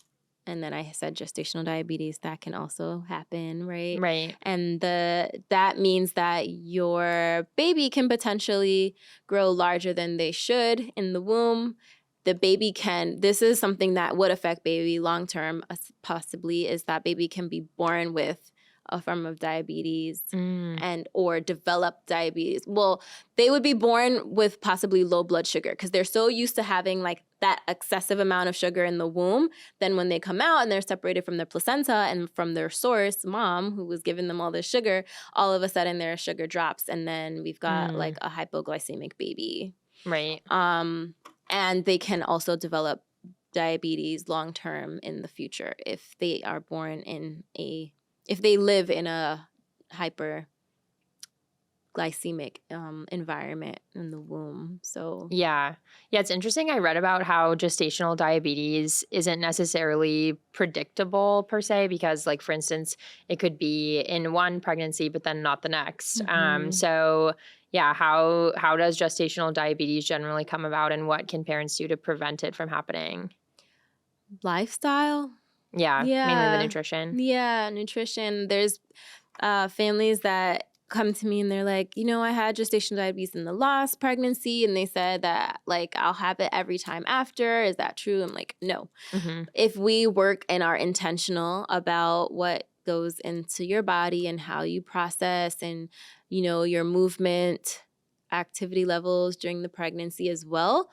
[SPEAKER 2] and then I said gestational diabetes, that can also happen, right?
[SPEAKER 1] Right.
[SPEAKER 2] And that means that your baby can potentially grow larger than they should in the womb. This is something that would affect baby long term, possibly, is that baby can be born with a form of diabetes and or develop diabetes. Well, they would be born with possibly low blood sugar because they're so used to having like that excessive amount of sugar in the womb. Then when they come out and they're separated from their placenta and from their source, mom, who was giving them all this sugar, all of a sudden their sugar drops. And then we've got like a hypoglycemic baby.
[SPEAKER 1] Right.
[SPEAKER 2] And they can also develop diabetes long term in the future if they are born if they live in a hyperglycemic environment in the womb. So
[SPEAKER 1] yeah, it's interesting. I read about how gestational diabetes isn't necessarily predictable per se because, like, for instance, it could be in one pregnancy but then not the next. So yeah, how does gestational diabetes generally come about, and what can parents do to prevent it from happening?
[SPEAKER 2] Lifestyle.
[SPEAKER 1] Yeah, mainly the nutrition.
[SPEAKER 2] Yeah, nutrition. There's families that come to me and they're like, I had gestational diabetes in the last pregnancy, and they said that like I'll have it every time after. Is that true? I'm like, no. If we work and are intentional about what goes into your body and how you process and your movement activity levels during the pregnancy as well,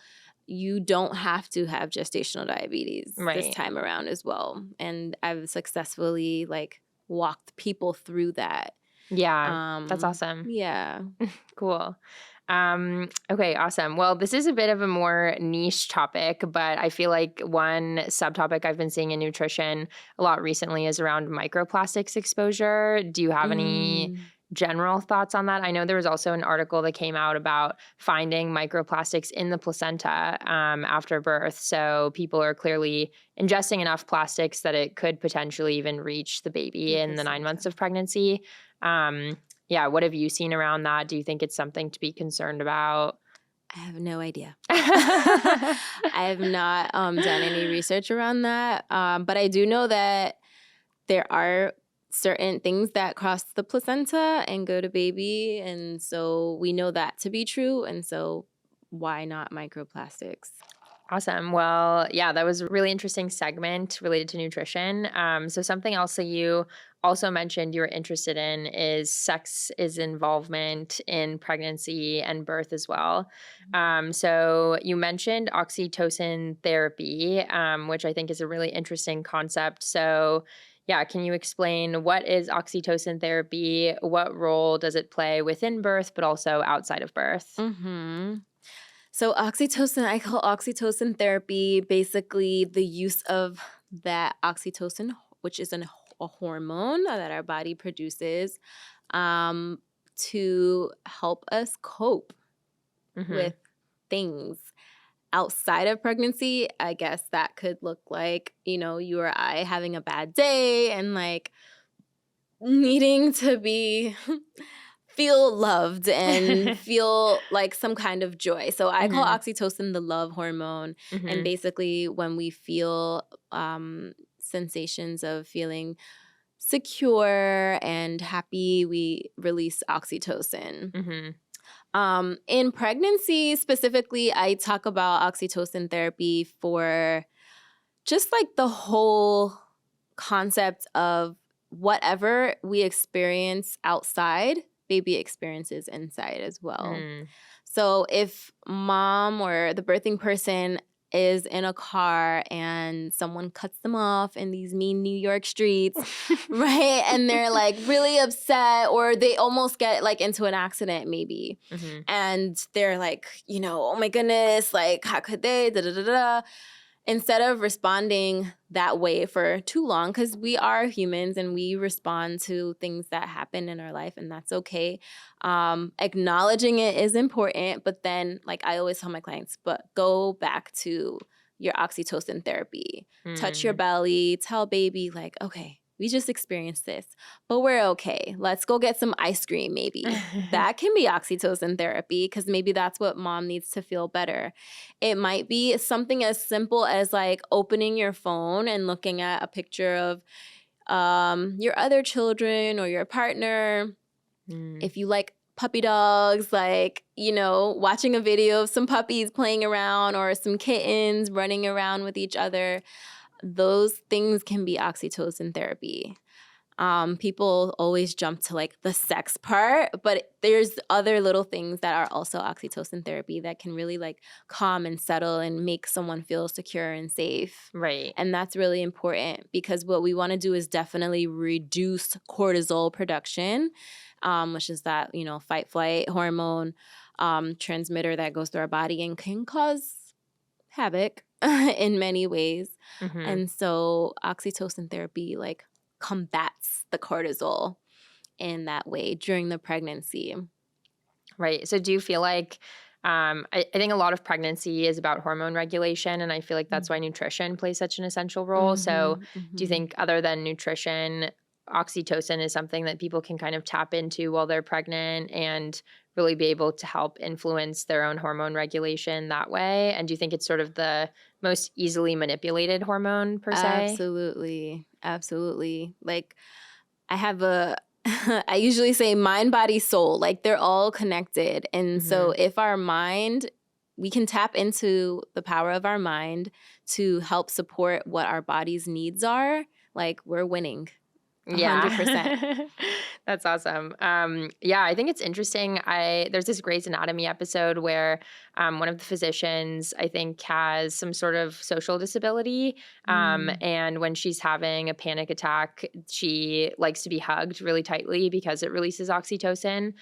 [SPEAKER 2] you don't have to have gestational diabetes this time around as well. And I've successfully like walked people through that.
[SPEAKER 1] Yeah, that's awesome.
[SPEAKER 2] Yeah.
[SPEAKER 1] Cool. Okay, awesome. Well, this is a bit of a more niche topic, but I feel like one subtopic I've been seeing in nutrition a lot recently is around microplastics exposure. Do you have any general thoughts on that? I know there was also an article that came out about finding microplastics in the placenta after birth. So people are clearly ingesting enough plastics that it could potentially even reach the baby in the 9 months of pregnancy. Yeah, what have you seen around that? Do you think it's something to be concerned about?
[SPEAKER 2] I have no idea. I have not done any research around that. But I do know that there are certain things that cross the placenta and go to baby. And so we know that to be true. And so why not microplastics?
[SPEAKER 1] Awesome. Well, yeah, that was a really interesting segment related to nutrition. So something else that you also mentioned you were interested in is sex's involvement in pregnancy and birth as well. So you mentioned oxytocin therapy, which I think is a really interesting concept. So yeah, can you explain what is oxytocin therapy? What role does it play within birth, but also outside of birth?
[SPEAKER 2] So oxytocin, I call oxytocin therapy basically the use of that oxytocin, which is a hormone that our body produces to help us cope with things outside of pregnancy. I guess that could look like, you or I having a bad day and like needing to feel loved and feel like some kind of joy. So I call oxytocin the love hormone. And basically when we feel sensations of feeling secure and happy, we release oxytocin. In pregnancy specifically, I talk about oxytocin therapy for just like the whole concept of whatever we experience outside, baby experiences inside as well. So if mom or the birthing person is in a car and someone cuts them off in these mean New York streets, right? And they're like really upset, or they almost get like into an accident maybe. And they're like, oh my goodness, like how could they, da da da da. Instead of responding that way for too long, because we are humans and we respond to things that happen in our life, and that's okay. Acknowledging it is important, but then, like I always tell my clients, but go back to your oxytocin therapy. Touch your belly, tell baby, like, okay, we just experienced this, but we're okay. Let's go get some ice cream maybe. That can be oxytocin therapy because maybe that's what mom needs to feel better. It might be something as simple as like opening your phone and looking at a picture of your other children or your partner. If you like puppy dogs, like, you know, watching a video of some puppies playing around or some kittens running around with each other, those things can be oxytocin therapy. People always jump to like the sex part, but there's other little things that are also oxytocin therapy that can really like calm and settle and make someone feel secure and safe.
[SPEAKER 1] Right.
[SPEAKER 2] And that's really important because what we want to do is definitely reduce cortisol production, which is that, you know, fight flight hormone transmitter that goes through our body and can cause havoc in many ways. And so oxytocin therapy like combats the cortisol in that way during the pregnancy.
[SPEAKER 1] Right. So do you feel like, I think a lot of pregnancy is about hormone regulation, and I feel like that's why nutrition plays such an essential role. So do you think other than nutrition, oxytocin is something that people can kind of tap into while they're pregnant and really be able to help influence their own hormone regulation that way? And do you think it's sort of the most easily manipulated hormone per se?
[SPEAKER 2] Absolutely. Absolutely. Like I have I usually say mind, body, soul, like they're all connected. And so if our mind, we can tap into the power of our mind to help support what our body's needs are, like we're winning. 100%.
[SPEAKER 1] Yeah. That's awesome. Yeah, I think it's interesting. There's this Grey's Anatomy episode where one of the physicians, I think, has some sort of social disability. And when she's having a panic attack, she likes to be hugged really tightly because it releases oxytocin.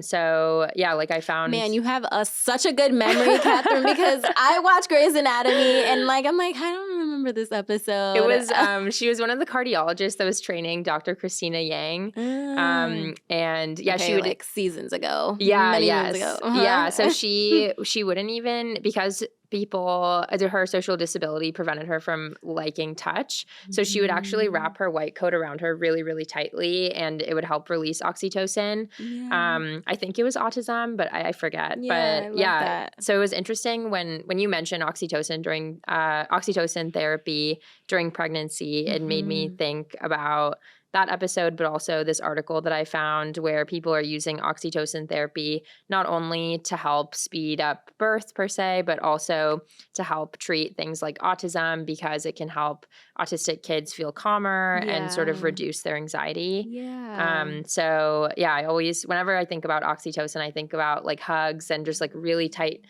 [SPEAKER 1] So yeah, like I found.
[SPEAKER 2] Man, you have such a good memory, Kathryn, because I watch Grey's Anatomy and like I'm like, I don't remember this episode.
[SPEAKER 1] It was she was one of the cardiologists that was training Dr. Christina Yang. And yeah,
[SPEAKER 2] okay,
[SPEAKER 1] she would
[SPEAKER 2] like seasons ago.
[SPEAKER 1] Yeah,
[SPEAKER 2] many
[SPEAKER 1] yes.
[SPEAKER 2] moons ago.
[SPEAKER 1] Yeah. So she wouldn't even, because her social disability prevented her from liking touch. So she would actually wrap her white coat around her really, really tightly, and it would help release oxytocin.
[SPEAKER 2] Yeah.
[SPEAKER 1] I think it was autism, but I forget.
[SPEAKER 2] Yeah,
[SPEAKER 1] but
[SPEAKER 2] I love
[SPEAKER 1] yeah,
[SPEAKER 2] that.
[SPEAKER 1] so it was interesting when you mentioned oxytocin during oxytocin therapy during pregnancy. It made me think about that episode, but also this article that I found where people are using oxytocin therapy not only to help speed up birth per se, but also to help treat things like autism, because it can help autistic kids feel calmer and sort of reduce their anxiety.
[SPEAKER 2] Yeah.
[SPEAKER 1] So yeah, I always, whenever I think about oxytocin, I think about like hugs and just like really tight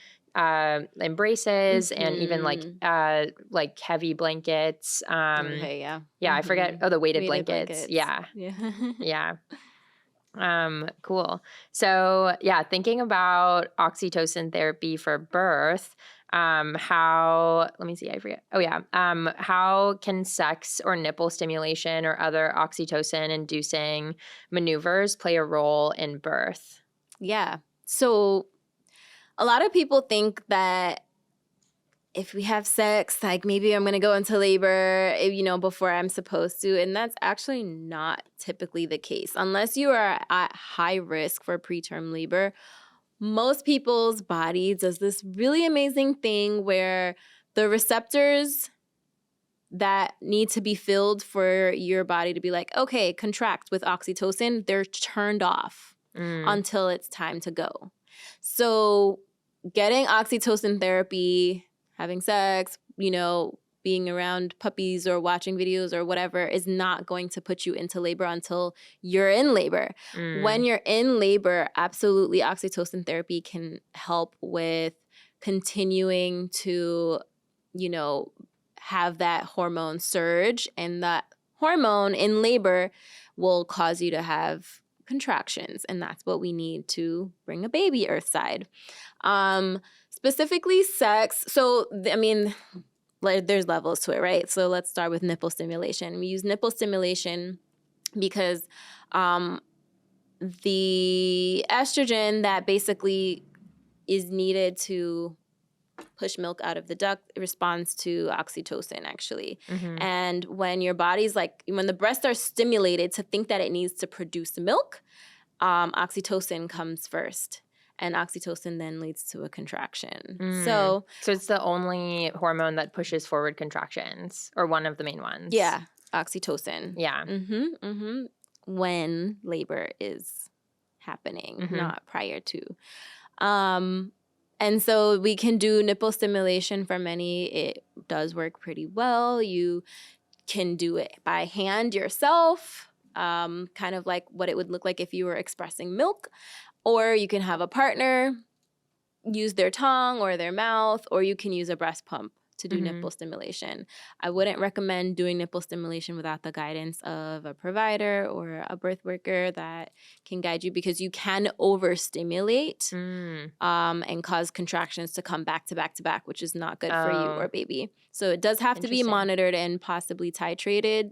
[SPEAKER 1] embraces and even like heavy blankets.
[SPEAKER 2] Okay, yeah.
[SPEAKER 1] Yeah, I forget. Oh, the weighted blankets. Yeah.
[SPEAKER 2] Yeah.
[SPEAKER 1] Yeah. Cool. So yeah, thinking about oxytocin therapy for birth, how, let me see, I forget. Oh yeah. How can sex or nipple stimulation or other oxytocin inducing maneuvers play a role in birth?
[SPEAKER 2] Yeah. So a lot of people think that if we have sex, like maybe I'm going to go into labor, before I'm supposed to. And that's actually not typically the case. Unless you are at high risk for preterm labor, most people's body does this really amazing thing where the receptors that need to be filled for your body to be like, okay, contract with oxytocin, they're turned off until it's time to go. So getting oxytocin therapy, having sex, being around puppies or watching videos or whatever is not going to put you into labor until you're in labor. When you're in labor, absolutely oxytocin therapy can help with continuing to, have that hormone surge, and that hormone in labor will cause you to have contractions, and that's what we need to bring a baby earthside. Specifically sex. So, there's levels to it, right? So let's start with nipple stimulation. We use nipple stimulation because the estrogen that basically is needed to push milk out of the duct, it responds to oxytocin, actually.
[SPEAKER 1] Mm-hmm.
[SPEAKER 2] And when your body's like, when the breasts are stimulated to think that it needs to produce milk, oxytocin comes first. And oxytocin then leads to a contraction. So
[SPEAKER 1] it's the only hormone that pushes forward contractions, or one of the main ones.
[SPEAKER 2] yeah, oxytocin.
[SPEAKER 1] Yeah.
[SPEAKER 2] When labor is happening, not prior to. And so we can do nipple stimulation for many. It does work pretty well. You can do it by hand yourself, kind of like what it would look like if you were expressing milk. Or you can have a partner use their tongue or their mouth, or you can use a breast pump to do nipple stimulation. I wouldn't recommend doing nipple stimulation without the guidance of a provider or a birth worker that can guide you, because you can overstimulate and cause contractions to come back to back to back, which is not good for you or baby. So it does have to be monitored and possibly titrated,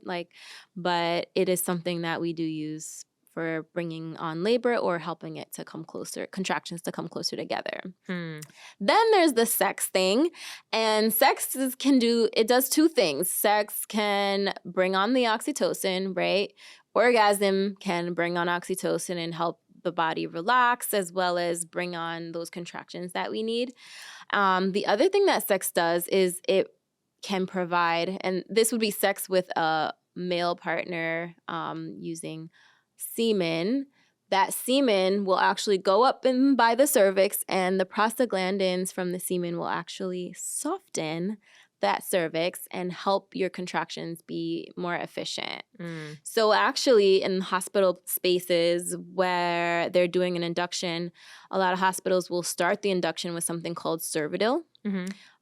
[SPEAKER 2] but it is something that we do use for bringing on labor or helping it to come closer, contractions to come closer together. Then there's the sex thing. And sex does two things. Sex can bring on the oxytocin, right? Orgasm can bring on oxytocin and help the body relax, as well as bring on those contractions that we need. The other thing that sex does is it can provide, and this would be sex with a male partner using semen. That semen will actually go up and by the cervix, and the prostaglandins from the semen will actually soften that cervix and help your contractions be more efficient. So actually in hospital spaces where they're doing an induction, a lot of hospitals will start the induction with something called Cervidil.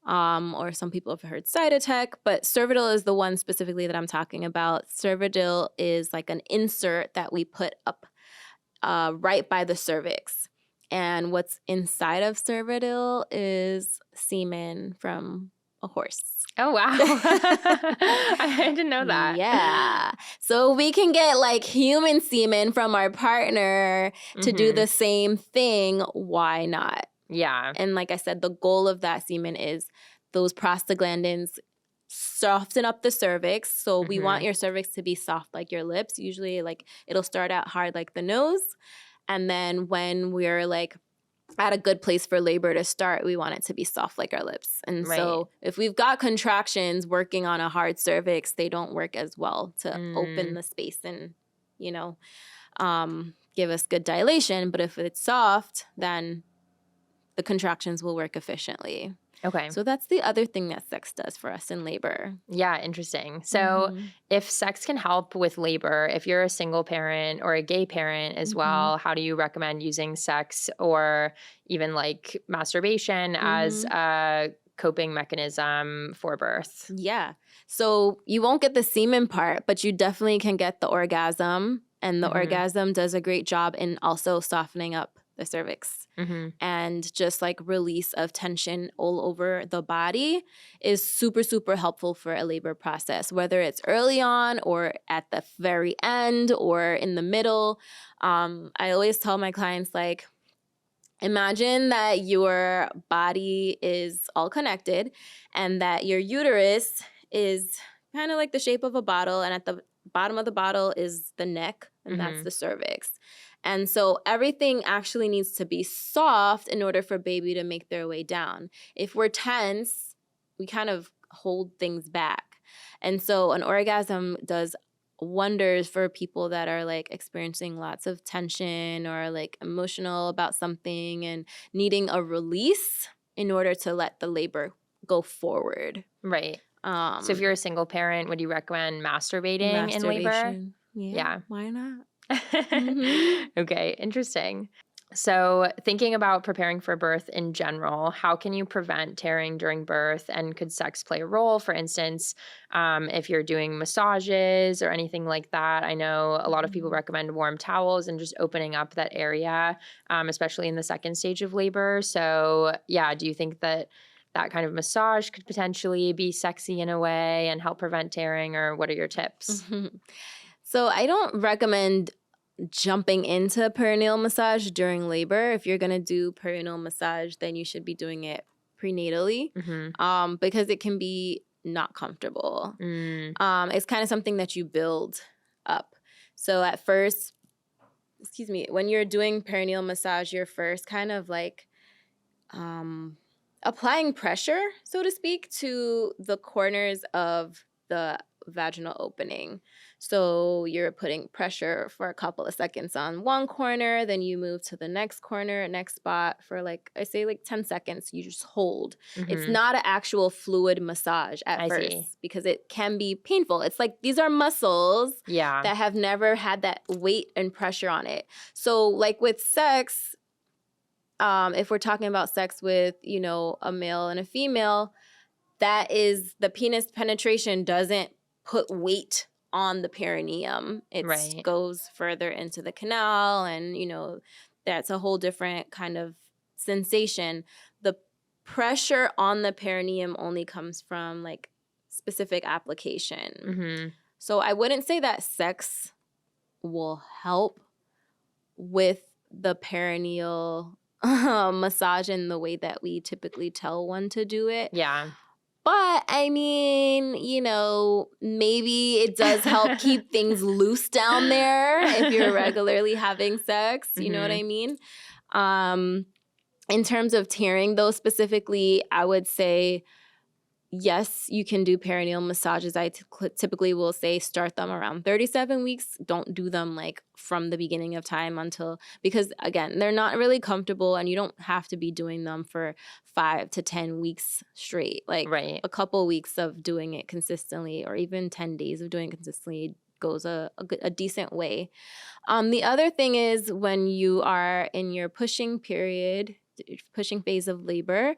[SPEAKER 2] Or some people have heard Cytotec, but Cervidil is the one specifically that I'm talking about. Cervidil is like an insert that we put up right by the cervix. And what's inside of Cervidil is semen from a horse.
[SPEAKER 1] Oh, wow. I didn't know that.
[SPEAKER 2] Yeah. So we can get like human semen from our partner to do the same thing. Why not?
[SPEAKER 1] Yeah.
[SPEAKER 2] And like I said, the goal of that semen is those prostaglandins soften up the cervix. So we want your cervix to be soft like your lips. Usually like it'll start out hard like the nose. And then when we're like at a good place for labor to start, we want it to be soft like our lips. And so if we've got contractions working on a hard cervix, they don't work as well to open the space and, give us good dilation. But if it's soft, then the contractions will work efficiently.
[SPEAKER 1] Okay.
[SPEAKER 2] So that's the other thing that sex does for us in labor.
[SPEAKER 1] Yeah, interesting. So if sex can help with labor, if you're a single parent or a gay parent as well, how do you recommend using sex or even like masturbation as a coping mechanism for birth?
[SPEAKER 2] Yeah. So you won't get the semen part, but you definitely can get the orgasm. And the orgasm does a great job in also softening up the cervix. And just like release of tension all over the body is super, super helpful for a labor process, whether it's early on or at the very end or in the middle. I always tell my clients, like, imagine that your body is all connected and that your uterus is kind of like the shape of a bottle, and at the bottom of the bottle is the neck, and that's the cervix. And so everything actually needs to be soft in order for baby to make their way down. If we're tense, we kind of hold things back. And so an orgasm does wonders for people that are like experiencing lots of tension or like emotional about something and needing a release in order to let the labor go forward.
[SPEAKER 1] Right. So if you're a single parent, would you recommend masturbating in labor?
[SPEAKER 2] Yeah. Why not?
[SPEAKER 1] Okay, interesting. So thinking about preparing for birth in general, how can you prevent tearing during birth, and could sex play a role? For instance, if you're doing massages or anything like that. I know a lot of people recommend warm towels and just opening up that area, especially in the second stage of labor. So yeah, do you think that kind of massage could potentially be sexy in a way and help prevent tearing, or what are your tips?
[SPEAKER 2] So I don't recommend jumping into perineal massage during labor. If you're going to do perineal massage, then you should be doing it prenatally, because it can be not comfortable. It's kind of something that you build up. So at first, when you're doing perineal massage, you're first kind of like applying pressure, so to speak, to the corners of the vaginal opening. So you're putting pressure for a couple of seconds on one corner, then you move to the next corner, next spot for like 10 seconds. You just hold. It's not an actual fluid massage at first because it can be painful. It's like these are muscles that have never had that weight and pressure on it. So like with sex, if we're talking about sex with, a male and a female, that is the penis penetration doesn't put weight on the perineum. It goes further into the canal, and, that's a whole different kind of sensation. The pressure on the perineum only comes from like specific application. So I wouldn't say that sex will help with the perineal massage in the way that we typically tell one to do it.
[SPEAKER 1] Yeah.
[SPEAKER 2] But I mean, maybe it does help keep things loose down there if you're regularly having sex. You know what I mean? In terms of tearing, though, specifically, I would say, yes, you can do perineal massages. I typically will say start them around 37 weeks. Don't do them like from the beginning of time because again, they're not really comfortable, and you don't have to be doing them for 5 to 10 weeks straight. Like a couple weeks of doing it consistently, or even 10 days of doing it consistently goes a decent way. The other thing is when you are in your pushing phase of labor,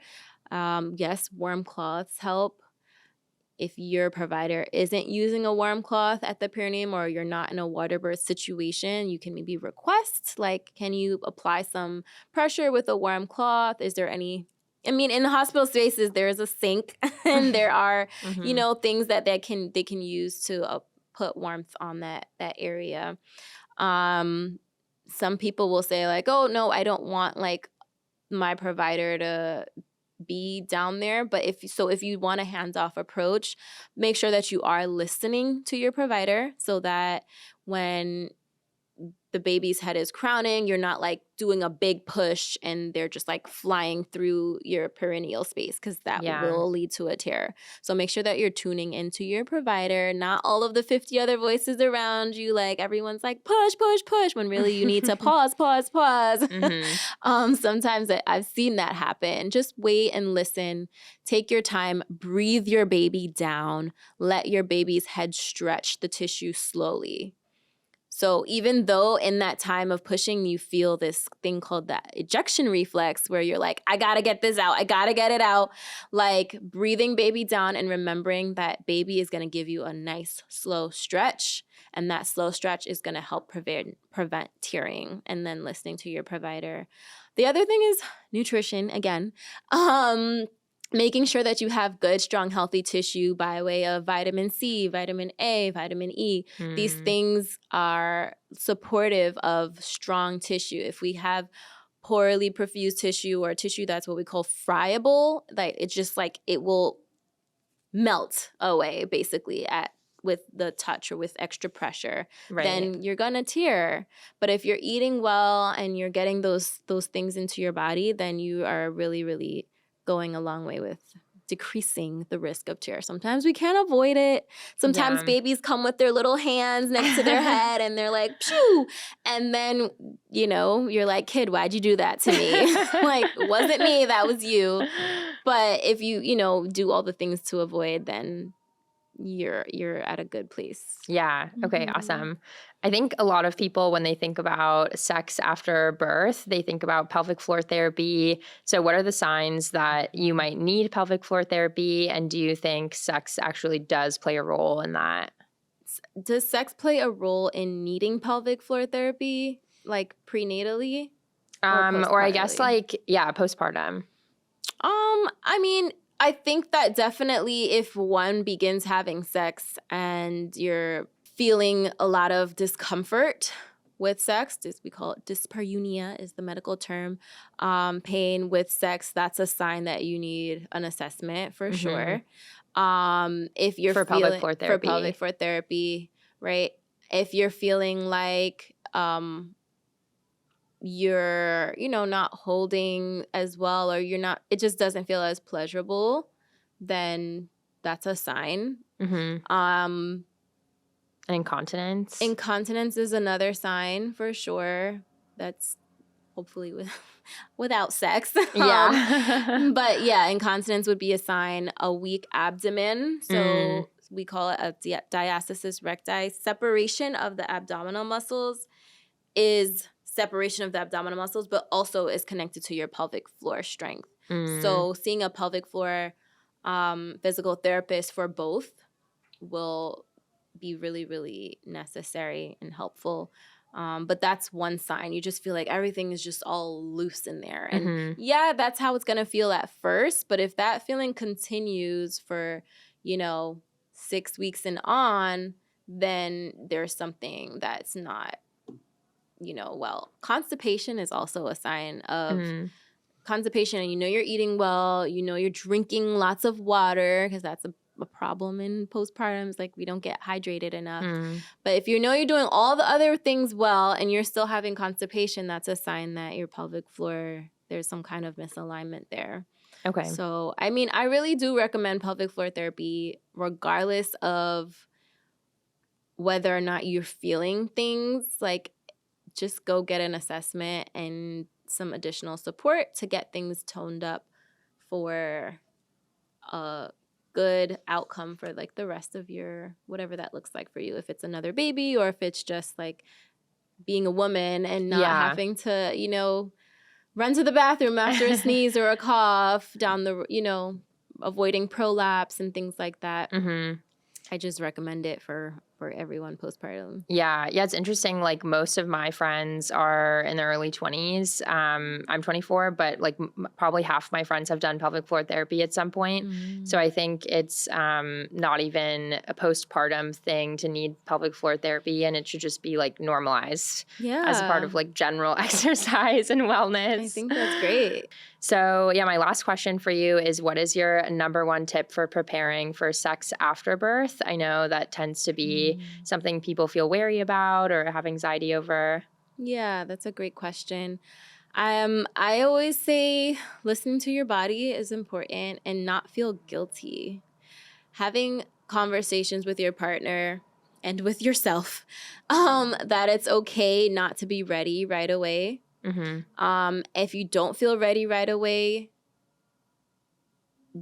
[SPEAKER 2] yes, warm cloths help. If your provider isn't using a warm cloth at the perineum, or you're not in a water birth situation, you can maybe request, like, can you apply some pressure with a warm cloth? Is there any... I mean, in the hospital spaces, there is a sink and there are, things that they can use to put warmth on that area. Some people will say like, oh, no, I don't want like my provider to be down there. But if you want a hands-off approach, make sure that you are listening to your provider, so that when the baby's head is crowning, you're not like doing a big push and they're just like flying through your perineal space, because that will lead to a tear. So make sure that you're tuning into your provider, not all of the 50 other voices around you. Like everyone's like push, push, push, when really you need to pause. Sometimes I've seen that happen. Just wait and listen. Take your time. Breathe your baby down. Let your baby's head stretch the tissue slowly. So even though in that time of pushing you feel this thing called that ejection reflex, where you're like, I gotta get this out, I gotta get it out, like breathing baby down and remembering that baby is gonna give you a nice slow stretch, and that slow stretch is gonna help prevent tearing, and then listening to your provider. The other thing is nutrition again. Making sure that you have good, strong, healthy tissue by way of vitamin C, vitamin A, vitamin E. These things are supportive of strong tissue. If we have poorly perfused tissue, or tissue that's what we call friable, like it's just like it will melt away basically with the touch or with extra pressure, then you're gonna tear. But if you're eating well and you're getting those things into your body, then you are really, really going a long way with decreasing the risk of tear. Sometimes we can't avoid it. Sometimes babies come with their little hands next to their head and they're like, phew. And then, you're like, kid, why'd you do that to me? Like, wasn't me, that was you. But if you, do all the things to avoid, then you're at a good place.
[SPEAKER 1] Yeah. Okay. Awesome. I think a lot of people, when they think about sex after birth, they think about pelvic floor therapy. So what are the signs that you might need pelvic floor therapy? And do you think sex actually does play a role in that?
[SPEAKER 2] Does sex play a role in needing pelvic floor therapy, like prenatally?
[SPEAKER 1] Or I guess postpartum.
[SPEAKER 2] I mean, I think that definitely if one begins having sex and you're feeling a lot of discomfort with sex, we call it dyspareunia is the medical term. Pain with sex, that's a sign that you need an assessment for sure. If you're
[SPEAKER 1] For pelvic floor
[SPEAKER 2] for
[SPEAKER 1] therapy.
[SPEAKER 2] pelvic floor therapy, right? If you're feeling like you're, not holding as well, or it just doesn't feel as pleasurable, then that's a sign.
[SPEAKER 1] Incontinence.
[SPEAKER 2] Incontinence is another sign for sure. That's hopefully without sex.
[SPEAKER 1] Yeah.
[SPEAKER 2] But yeah, incontinence would be a sign. A weak abdomen. So we call it a diastasis recti. Separation of the abdominal muscles is separation of the abdominal muscles, but also is connected to your pelvic floor strength. So seeing a pelvic floor physical therapist for both will be really, really necessary and helpful. But that's one sign. You just feel like everything is just all loose in there. And yeah, that's how it's going to feel at first. But if that feeling continues for, 6 weeks and on, then there's something that's not, well. Constipation is also a sign of constipation. And you're eating well, you're drinking lots of water, because that's a problem in postpartum. Is like we don't get hydrated enough. But if you're doing all the other things well and you're still having constipation, that's a sign that your pelvic floor, there's some kind of misalignment there.
[SPEAKER 1] Okay.
[SPEAKER 2] So, I really do recommend pelvic floor therapy regardless of whether or not you're feeling things. Like, just go get an assessment and some additional support to get things toned up for a good outcome for like the rest of your whatever that looks like for you. If it's another baby, or if it's just like being a woman and not having to, run to the bathroom after a sneeze or a cough down the, avoiding prolapse and things like that. I just recommend it for everyone postpartum.
[SPEAKER 1] Yeah. It's interesting. Like most of my friends are in their early 20s. I'm 24, but like probably half my friends have done pelvic floor therapy at some point. So I think it's not even a postpartum thing to need pelvic floor therapy, and it should just be like normalized as a part of like general exercise and wellness.
[SPEAKER 2] I think that's great.
[SPEAKER 1] So yeah, my last question for you is, what is your number one tip for preparing for sex after birth? I know that tends to be something people feel wary about or have anxiety over.
[SPEAKER 2] Yeah, that's a great question. I always say listening to your body is important and not feel guilty. Having conversations with your partner and with yourself that it's okay not to be ready right away. If you don't feel ready right away,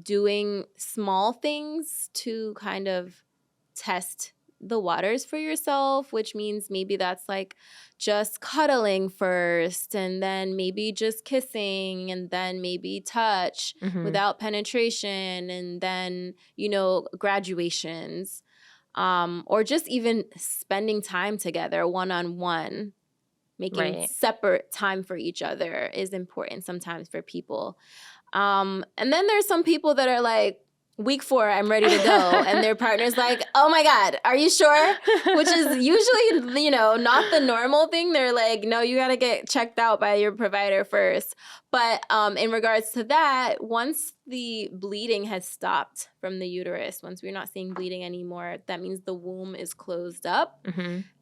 [SPEAKER 2] doing small things to kind of test the waters for yourself, which means maybe that's like just cuddling first, and then maybe just kissing, and then maybe touch without penetration, and then, graduations, or just even spending time together one-on-one. Making separate time for each other is important sometimes for people. And then there's some people that are like, week 4, I'm ready to go. And their partner's like, oh my God, are you sure? Which is usually, not the normal thing. They're like, no, you got to get checked out by your provider first. But in regards to that, once the bleeding has stopped from the uterus, once we're not seeing bleeding anymore, that means the womb is closed up.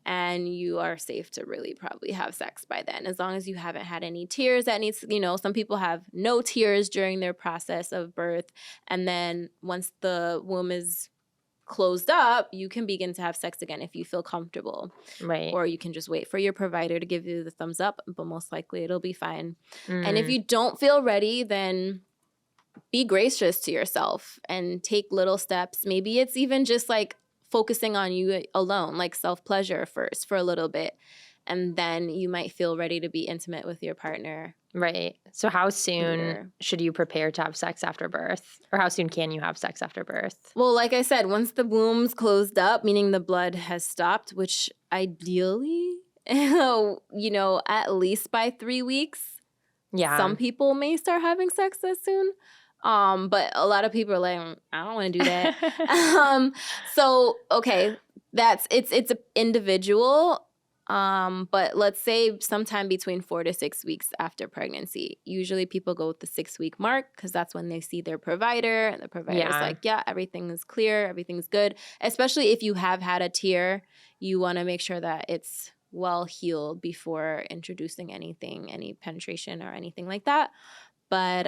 [SPEAKER 2] And you are safe to really probably have sex by then, as long as you haven't had any tears that needs, some people have no tears during their process of birth. And then once the womb is closed up, you can begin to have sex again if you feel comfortable. Or you can just wait for your provider to give you the thumbs up, but most likely it'll be fine. And if you don't feel ready, then be gracious to yourself and take little steps. Maybe it's even just like focusing on you alone, like self-pleasure first for a little bit. And then you might feel ready to be intimate with your partner.
[SPEAKER 1] So how soon should you prepare to have sex after birth? Or how soon can you have sex after birth?
[SPEAKER 2] Well, like I said, once the womb's closed up, meaning the blood has stopped, which ideally, at least by 3 weeks.
[SPEAKER 1] Yeah.
[SPEAKER 2] Some people may start having sex as soon. But a lot of people are like, I don't want to do that. So, okay, it's individual. But let's say sometime between 4 to 6 weeks after pregnancy. Usually people go with the 6-week mark because that's when they see their provider. And the provider's
[SPEAKER 1] Yeah.
[SPEAKER 2] like, yeah, everything is clear. Everything's good. Especially if you have had a tear, you want to make sure that it's well healed before introducing anything, any penetration or anything like that. But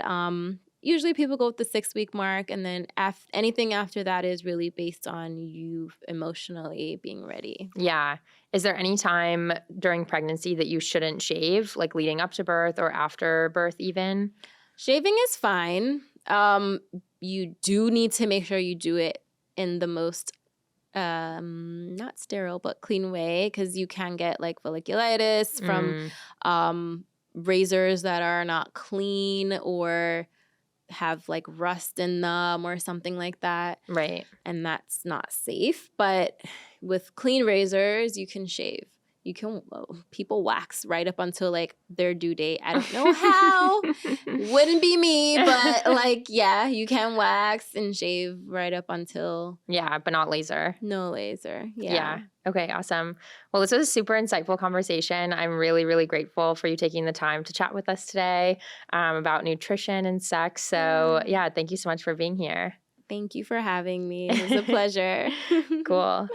[SPEAKER 2] usually people go with the 6-week mark, and then anything after that is really based on you emotionally being ready.
[SPEAKER 1] Yeah. Is there any time during pregnancy that you shouldn't shave, like leading up to birth or after birth even?
[SPEAKER 2] Shaving is fine. You do need to make sure you do it in the most not sterile but clean way, because you can get like folliculitis from razors that are not clean or have like rust in them or something like that.
[SPEAKER 1] Right.
[SPEAKER 2] And that's not safe. But with clean razors, you can shave. You can, people wax right up until like their due date. I don't know how. Wouldn't be me, but like, yeah, you can wax and shave right up until.
[SPEAKER 1] Yeah, but not laser.
[SPEAKER 2] No laser. Yeah.
[SPEAKER 1] Yeah. Okay, awesome. Well, this was a super insightful conversation. I'm really, really grateful for you taking the time to chat with us today about nutrition and sex. So, yeah, thank you so much for being here.
[SPEAKER 2] Thank you for having me. It was a pleasure.
[SPEAKER 1] Cool.